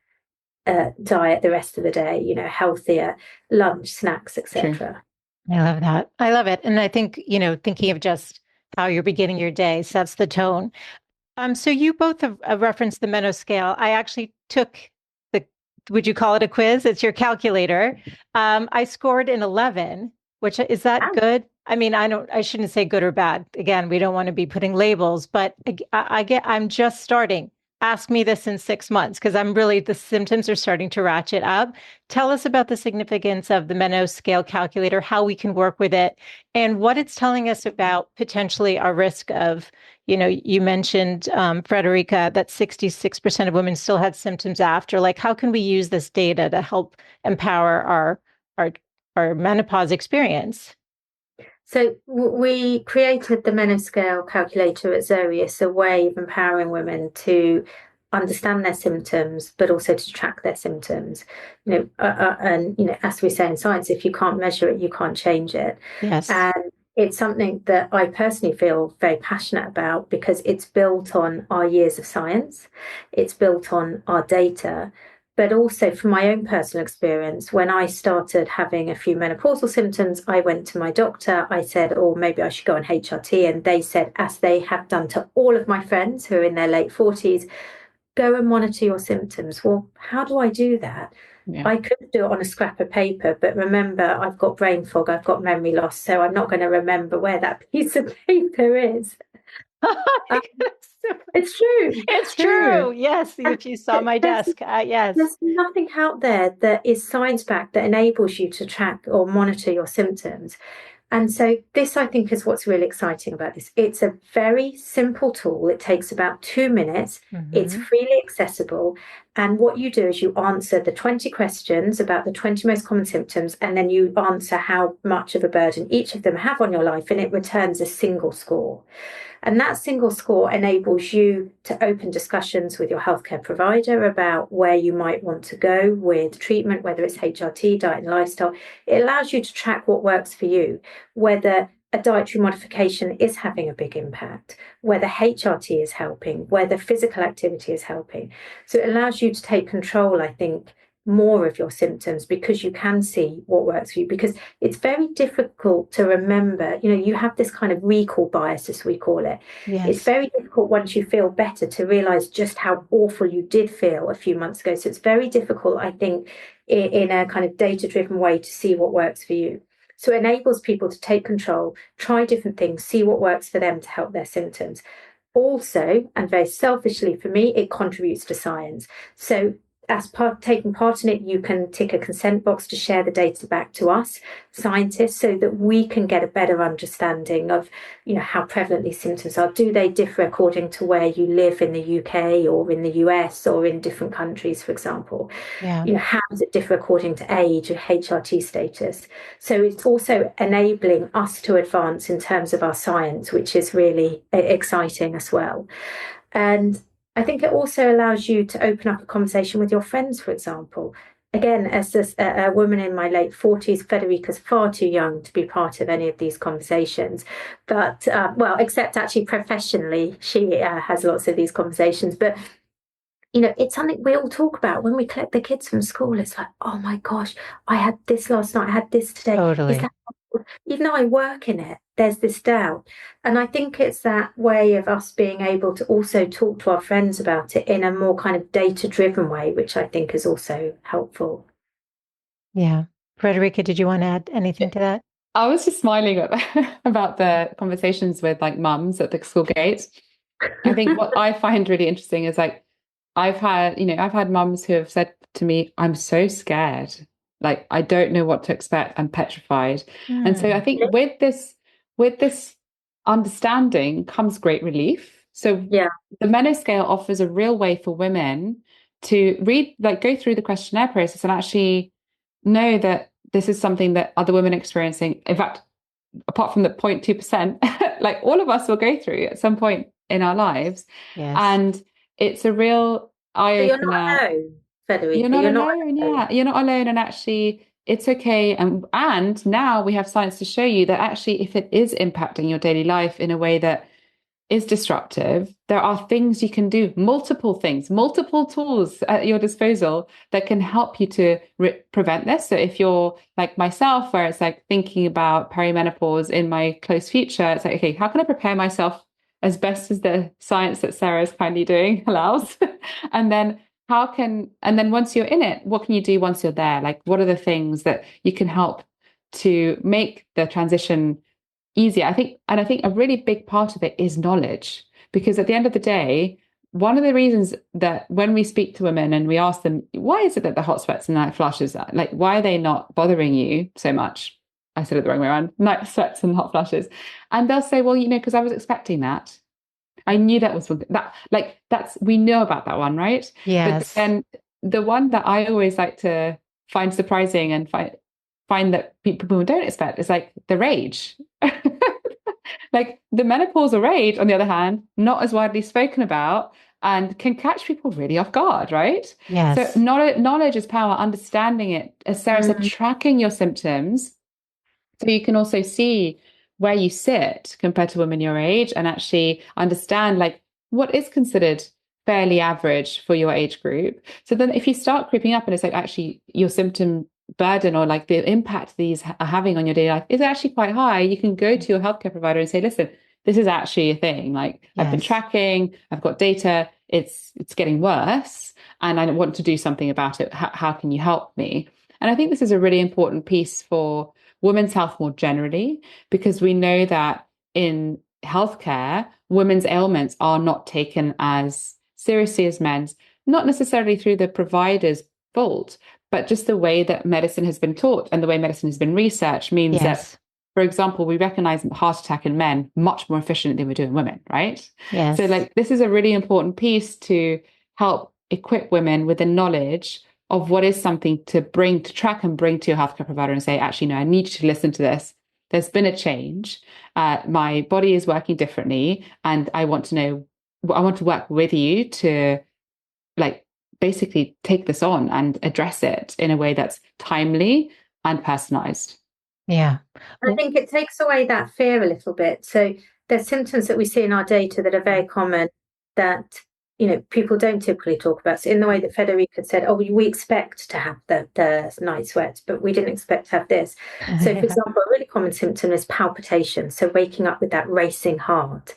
diet the rest of the day, healthier lunch, snacks, etc. I love that. I love it. And I think, thinking of just how you're beginning your day sets the tone. So you both have referenced the Meno scale. I actually took would you call it a quiz? It's your calculator. I scored an 11, which is that good? I mean, I shouldn't say good or bad. Again, we don't want to be putting labels, but I'm just starting. Ask me this in 6 months, because the symptoms are starting to ratchet up. Tell us about the significance of the Meno scale calculator, how we can work with it, and what it's telling us about potentially our risk of, you mentioned, Federica, that 66% of women still had symptoms after. Like, how can we use this data to help empower our menopause experience? So we created the Menoscale calculator at ZOE as a way of empowering women to understand their symptoms, but also to track their symptoms. As we say in science, if you can't measure it, you can't change it. Yes. And it's something that I personally feel very passionate about, because it's built on our years of science, it's built on our data. But also from my own personal experience, when I started having a few menopausal symptoms, I went to my doctor. I said, oh, maybe I should go on HRT. And they said, as they have done to all of my friends who are in their late 40s, go and monitor your symptoms. Well, how do I do that? Yeah. I could do it on a scrap of paper, but remember, I've got brain fog, I've got memory loss, so I'm not going to remember where that piece of paper is. It's true. It's true. Yes. If you saw my desk, yes. There's nothing out there that is science-backed that enables you to track or monitor your symptoms. And so this, I think, is what's really exciting about this. It's a very simple tool. It takes about 2 minutes. Mm-hmm. It's freely accessible. And what you do is you answer the 20 questions about the 20 most common symptoms, and then you answer how much of a burden each of them have on your life, and it returns a single score. And that single score enables you to open discussions with your healthcare provider about where you might want to go with treatment, whether it's HRT, diet and lifestyle. It allows you to track what works for you, whether a dietary modification is having a big impact, whether HRT is helping, whether physical activity is helping. So it allows you to take control, I think, more of your symptoms, because you can see what works for you, because it's very difficult to remember. You have this kind of recall bias, as we call it. Yes. It's very difficult once you feel better to realize just how awful you did feel a few months ago. So it's very difficult, I think, in a kind of data-driven way to see what works for you. So it enables people to take control, try different things, see what works for them to help their symptoms. Also, and very selfishly for me, it contributes to science. So taking part in it, you can tick a consent box to share the data back to us, scientists, so that we can get a better understanding of, how prevalent these symptoms are. Do they differ according to where you live in the UK or in the US or in different countries, for example? Yeah. How does it differ according to age or HRT status? So it's also enabling us to advance in terms of our science, which is really exciting as well. And I think it also allows you to open up a conversation with your friends, for example. Again, as a woman in my late 40s, Federica's far too young to be part of any of these conversations. But, except actually professionally, she has lots of these conversations. But, it's something we all talk about when we collect the kids from school. It's like, oh my gosh, I had this last night, I had this today. Totally. Is that possible? Even though I work in it, there's this doubt. And I think it's that way of us being able to also talk to our friends about it in a more kind of data-driven way, which I think is also helpful. Yeah. Frederica, did you want to add anything to that? I was just smiling about the conversations with like mums at the school gates. I think what I find really interesting is like I've had mums who have said to me, I'm so scared. Like I don't know what to expect. I'm petrified. And so I think with this understanding comes great relief. So Yeah. the Menoscale offers a real way for women to go through the questionnaire process and actually know that this is something that other women are experiencing. In fact, apart from the 0.2%, like all of us will go through at some point in our lives. Yes. And it's a real eye So opener. you're not alone, Federica. You're not alone. Yeah, you're not alone. And actually, it's okay. And now we have science to show you that actually, if it is impacting your daily life in a way that is disruptive, there are things you can do, multiple things, multiple tools at your disposal that can help you to prevent this. So if you're like myself, where it's like thinking about perimenopause in my close future, it's like, okay, how can I prepare myself as best as the science that Sarah is kindly doing allows? And then and then once you're in it, what can you do once you're there? Like, what are the things that you can help to make the transition easier? I think a really big part of it is knowledge, because at the end of the day, one of the reasons that when we speak to women and we ask them, why is it that the hot sweats and night flushes, like, why are they not bothering you so much? I said it the wrong way around, night sweats and hot flushes. And they'll say, well, because I was expecting that. I knew that was that, like, we know about that one, right? Yes. But then the one that I always like to find surprising and find that people don't expect is like the rage. Like the menopausal rage, on the other hand, not as widely spoken about and can catch people really off guard, right? Yes. So knowledge is power, understanding it, as Sarah said, tracking your symptoms. So you can also see where you sit compared to women your age and actually understand like what is considered fairly average for your age group. So then if you start creeping up and it's like actually your symptom burden or like the impact these are having on your daily life is actually quite high, you can go to your healthcare provider and say, listen, this is actually a thing. Like I've been tracking, I've got data, it's getting worse and I want to do something about it. How can you help me? And I think this is a really important piece for women's health more generally, because we know that in healthcare, women's ailments are not taken as seriously as men's, not necessarily through the provider's fault, but just the way that medicine has been taught and the way medicine has been researched means that, for example, we recognize heart attack in men much more efficiently than we do in women, right? Yes. So like this is a really important piece to help equip women with the knowledge of what is something to track and bring to your healthcare provider and say, actually, no, I need you to listen to this. There's been a change. My body is working differently. And I want to work with you to like basically take this on and address it in a way that's timely and personalized. Yeah. I think it takes away that fear a little bit. So there's symptoms that we see in our data that are very common that people don't typically talk about. So in the way that Federica said, oh, we expect to have the night sweats, but we didn't expect to have this. So for example, a really common symptom is palpitation. So waking up with that racing heart.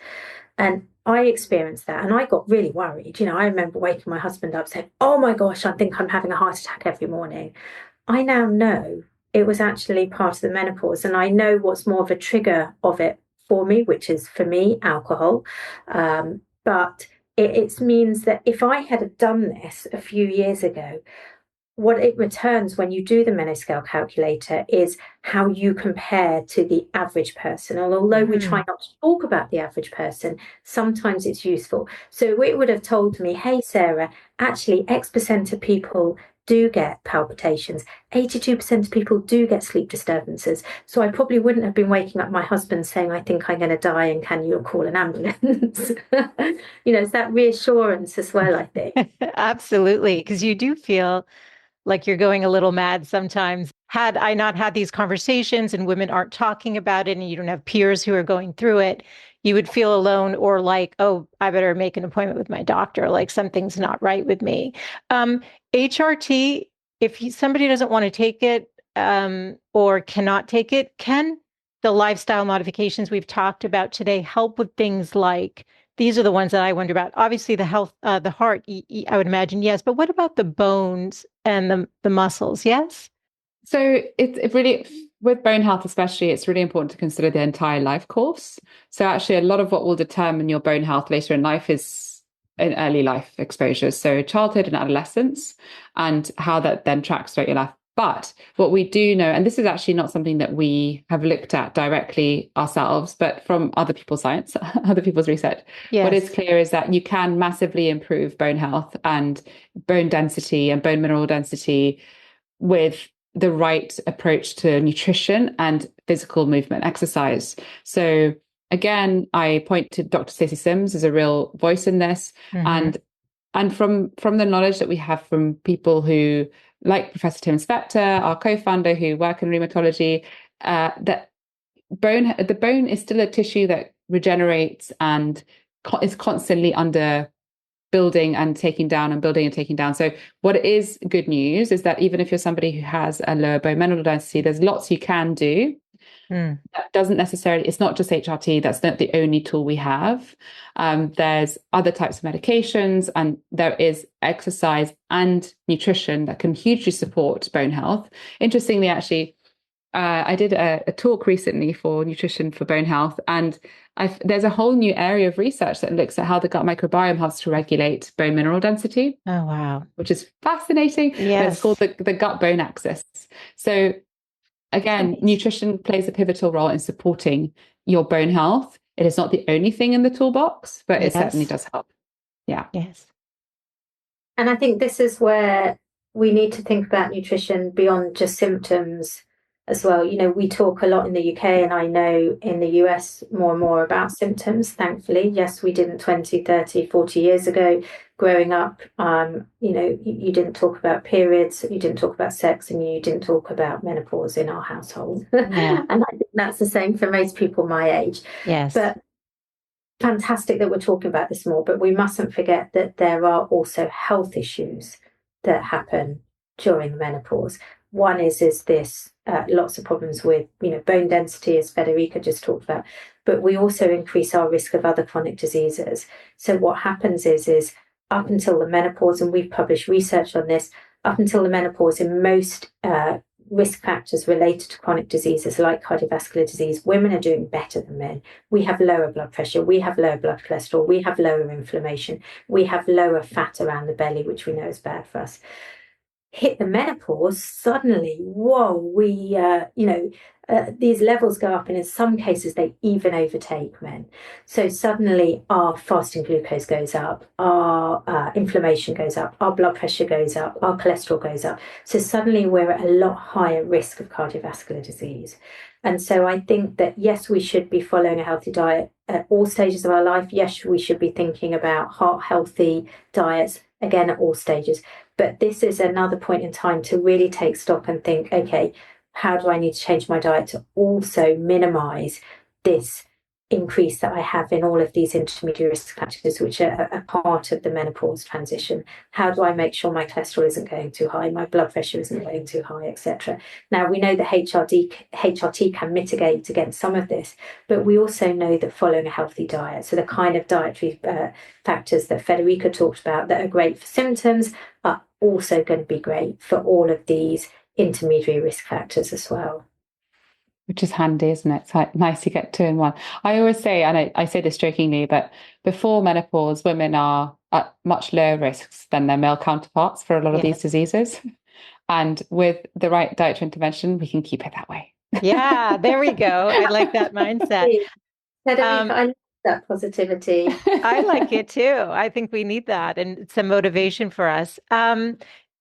And I experienced that and I got really worried. I remember waking my husband up saying, oh my gosh, I think I'm having a heart attack every morning. I now know it was actually part of the menopause. And I know what's more of a trigger of it for me, which is for me, alcohol. But it means that if I had done this a few years ago, what it returns when you do the Menoscale calculator is how you compare to the average person. And although we try not to talk about the average person, sometimes it's useful. So it would have told me, hey, Sarah, actually X% of people do get palpitations. 82% of people do get sleep disturbances. So I probably wouldn't have been waking up my husband saying, I think I'm going to die and can you call an ambulance? It's that reassurance as well, I think. Absolutely. Because you do feel like you're going a little mad sometimes. Had I not had these conversations and women aren't talking about it and you don't have peers who are going through it, you would feel alone or like, oh, I better make an appointment with my doctor. Like something's not right with me. HRT, if somebody doesn't want to take it or cannot take it, can the lifestyle modifications we've talked about today help with things like, these are the ones that I wonder about. Obviously, the health, the heart, I would imagine, yes. But what about the bones and the muscles? Yes? So it really, with bone health especially, it's really important to consider the entire life course. So actually, a lot of what will determine your bone health later in life is in early life exposures, so childhood and adolescence, and how that then tracks throughout your life. But what we do know, and this is actually not something that we have looked at directly ourselves, but from other people's science, other people's research, what is clear is that you can massively improve bone health and bone density and bone mineral density with the right approach to nutrition and physical movement, exercise. So again, I point to Dr. Stacey Sims as a real voice in this. And from the knowledge that we have from people who, like Professor Tim Spector, our co-founder, who work in rheumatology, that the bone is still a tissue that regenerates and is constantly under building and taking down and building and taking down. So what is good news is that even if you're somebody who has a lower bone mineral density, there's lots you can do. That doesn't necessarily, it's not just HRT, that's not the only tool we have. There's other types of medications, and there is exercise and nutrition that can hugely support bone health. Interestingly, actually, I did a talk recently for nutrition for bone health, and there's a whole new area of research that looks at how the gut microbiome helps to regulate bone mineral density. Oh, wow. Which is fascinating. Yes. It's called the gut-bone axis. So again, nutrition plays a pivotal role in supporting your bone health. It is not the only thing in the toolbox, but it certainly does help. Yeah. Yes. And I think this is where we need to think about nutrition beyond just symptoms as well. You know, we talk a lot in the UK, and I know in the US more and more about symptoms, thankfully. Yes, we didn't 20, 30, 40 years ago. Growing up, you know, you didn't talk about periods, you didn't talk about sex, and you didn't talk about menopause in our household. Yeah. And I think that's the same for most people my age. Yes. But fantastic that we're talking about this more, but we mustn't forget that there are also health issues that happen during menopause. One is this lots of problems with, you know, bone density, as Federica just talked about, but we also increase our risk of other chronic diseases. So what happens is up until the menopause, and we've published research on this, up until the menopause, in most risk factors related to chronic diseases like cardiovascular disease, women are doing better than men. We have lower blood pressure, we have lower blood cholesterol, we have lower inflammation, we have lower fat around the belly, which we know is bad for us. Hit the menopause, suddenly, whoa, we, these levels go up, and in some cases they even overtake men. So suddenly our fasting glucose goes up, our inflammation goes up, our blood pressure goes up, our cholesterol goes up. So suddenly we're at a lot higher risk of cardiovascular disease. And so I think that, yes, we should be following a healthy diet at all stages of our life. Yes, we should be thinking about heart healthy diets, again, at all stages. But this is another point in time to really take stock and think, okay, how do I need to change my diet to also minimize this increase that I have in all of these intermediate risk factors, which are a part of the menopause transition? How do I make sure my cholesterol isn't going too high, my blood pressure isn't going too high, etc.? Now, we know that HRT can mitigate against some of this, but we also know that following a healthy diet, so the kind of dietary factors that Federica talked about that are great for symptoms are also going to be great for all of these intermediary risk factors as well. Which is handy, isn't it? It's nice to get two in one. I always say, and I say this jokingly, but before menopause, women are at much lower risks than their male counterparts for a lot of these diseases. And with the right dietary intervention, we can keep it that way. Yeah, there we go. I like that mindset. I love that positivity. I like it too. I think we need that, and it's a motivation for us.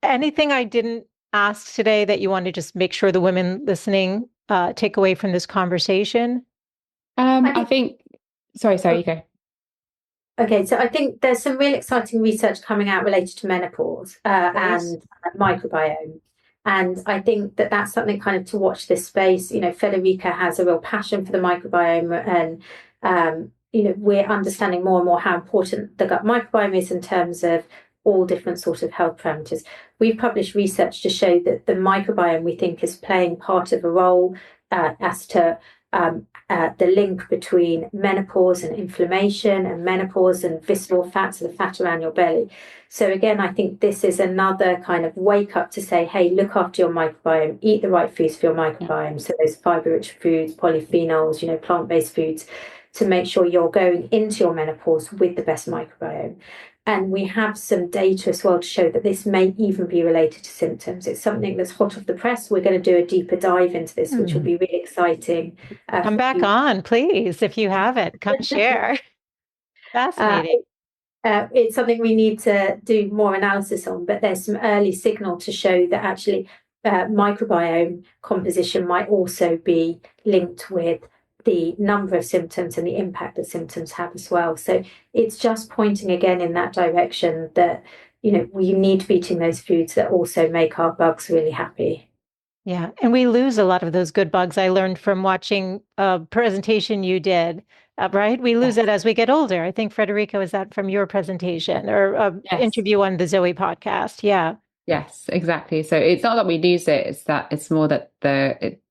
Anything I didn't ask today that you want to just make sure the women listening take away from this conversation? I think, sorry, you go. Okay, so I think there's some really exciting research coming out related to menopause and microbiome. And I think that that's something kind of to watch this space. You know, Federica has a real passion for the microbiome, and, we're understanding more and more how important the gut microbiome is in terms of all different sorts of health parameters. We've published research to show that the microbiome, we think, is playing part of a role as to the link between menopause and inflammation, and menopause and visceral fat, so the fat around your belly. So again, I think this is another kind of wake up to say, hey, look after your microbiome, eat the right foods for your microbiome. So those fiber-rich foods, polyphenols, plant-based foods, to make sure you're going into your menopause with the best microbiome. And we have some data as well to show that this may even be related to symptoms. It's something that's hot off the press. We're going to do a deeper dive into this, which will be really exciting. Come back on, please, if you haven't. Come share. Fascinating. It's something we need to do more analysis on, but there's some early signal to show that actually microbiome composition might also be linked with the number of symptoms and the impact that symptoms have as well. So it's just pointing again in that direction that, we need to be eating those foods that also make our bugs really happy. Yeah. And we lose a lot of those good bugs. I learned from watching a presentation you did, right? We lose it as we get older. I think, Federica, was that from your presentation or interview on the ZOE podcast? Yeah. Yes, exactly. So it's not that we lose it, it's that it's more that it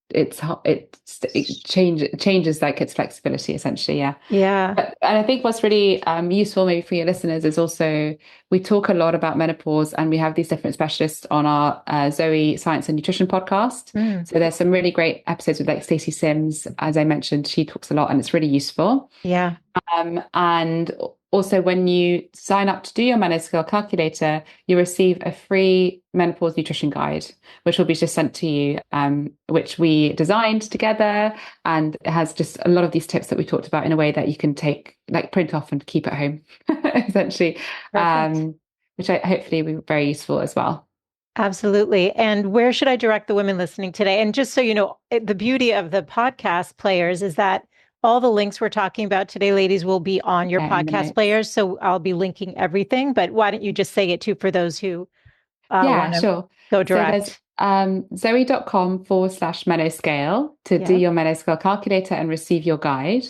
changes like its flexibility, essentially. And I think what's really useful maybe for your listeners is also we talk a lot about menopause, and we have these different specialists on our ZOE Science and Nutrition podcast. So there's some really great episodes with like Stacey Sims, as I mentioned. She talks a lot and it's really useful. And also, when you sign up to do your Menoscale calculator, you receive a free menopause nutrition guide, which will be just sent to you, which we designed together. And it has just a lot of these tips that we talked about in a way that you can take, like print off and keep at home, essentially, which hopefully will be very useful as well. Absolutely. And where should I direct the women listening today? And just so you know, the beauty of the podcast players is that all the links we're talking about today, ladies, will be on your podcast players. So I'll be linking everything. But why don't you just say it too for those who want to go direct? So there's zoe.com/menoscale to do your Menoscale calculator and receive your guide.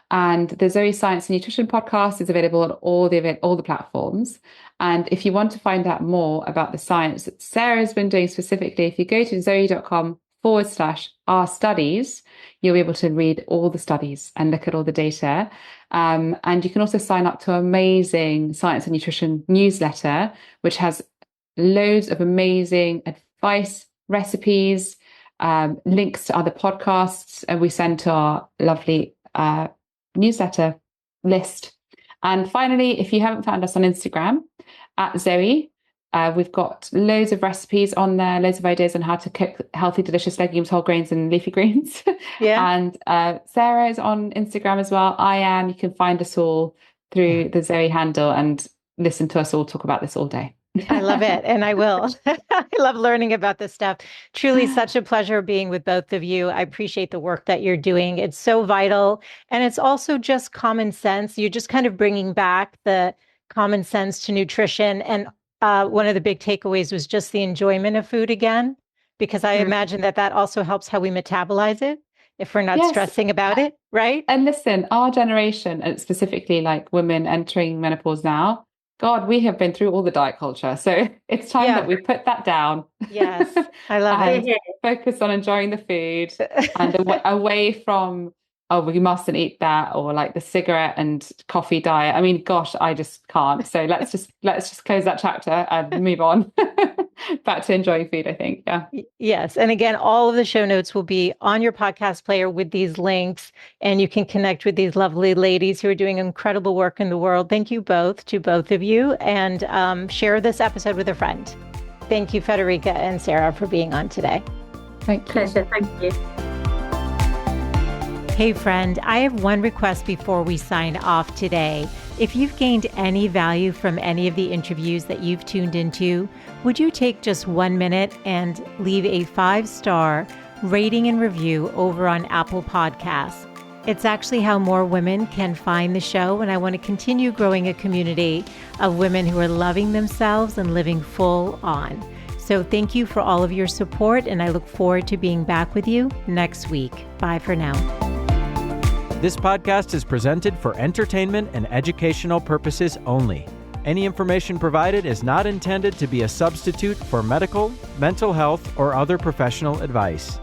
And the ZOE Science and Nutrition podcast is available on all the platforms. And if you want to find out more about the science that Sarah's been doing specifically, if you go to zoe.com/our studies, you'll be able to read all the studies and look at all the data. And you can also sign up to an amazing Science and Nutrition newsletter, which has loads of amazing advice, recipes, links to other podcasts, and we send to our lovely newsletter list. And finally, if you haven't found us on Instagram at ZOE, we've got loads of recipes on there, loads of ideas on how to cook healthy, delicious legumes, whole grains, and leafy greens. And Sarah is on Instagram as well. I am. You can find us all through the ZOE handle and listen to us all talk about this all day. I love it. And I will. I love learning about this stuff. Truly such a pleasure being with both of you. I appreciate the work that you're doing. It's so vital. And it's also just common sense. You're just kind of bringing back the common sense to nutrition. And one of the big takeaways was just the enjoyment of food again, because I imagine that also helps how we metabolize it if we're not stressing about it, right? And listen, our generation, and specifically like women entering menopause now, God, we have been through all the diet culture. So it's time that we put that down. Yes, I love it. Focus on enjoying the food and away from, oh, we mustn't eat that, or like the cigarette and coffee diet. I mean, gosh, I just can't. So let's just close that chapter and move on back to enjoying food, I think. Yeah. Yes. And again, all of the show notes will be on your podcast player with these links, and you can connect with these lovely ladies who are doing incredible work in the world. Thank you both of you, and share this episode with a friend. Thank you, Federica and Sarah, for being on today. Pleasure. Thank you. Hey friend, I have one request before we sign off today. If you've gained any value from any of the interviews that you've tuned into, would you take just 1 minute and leave a 5-star rating and review over on Apple Podcasts? It's actually how more women can find the show, and I want to continue growing a community of women who are loving themselves and living full on. So thank you for all of your support, and I look forward to being back with you next week. Bye for now. This podcast is presented for entertainment and educational purposes only. Any information provided is not intended to be a substitute for medical, mental health, or other professional advice.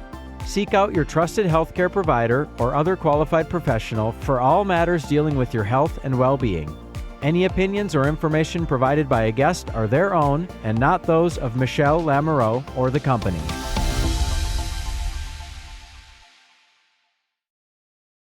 Seek out your trusted healthcare provider or other qualified professional for all matters dealing with your health and well-being. Any opinions or information provided by a guest are their own and not those of Michele Lamoureux or the company.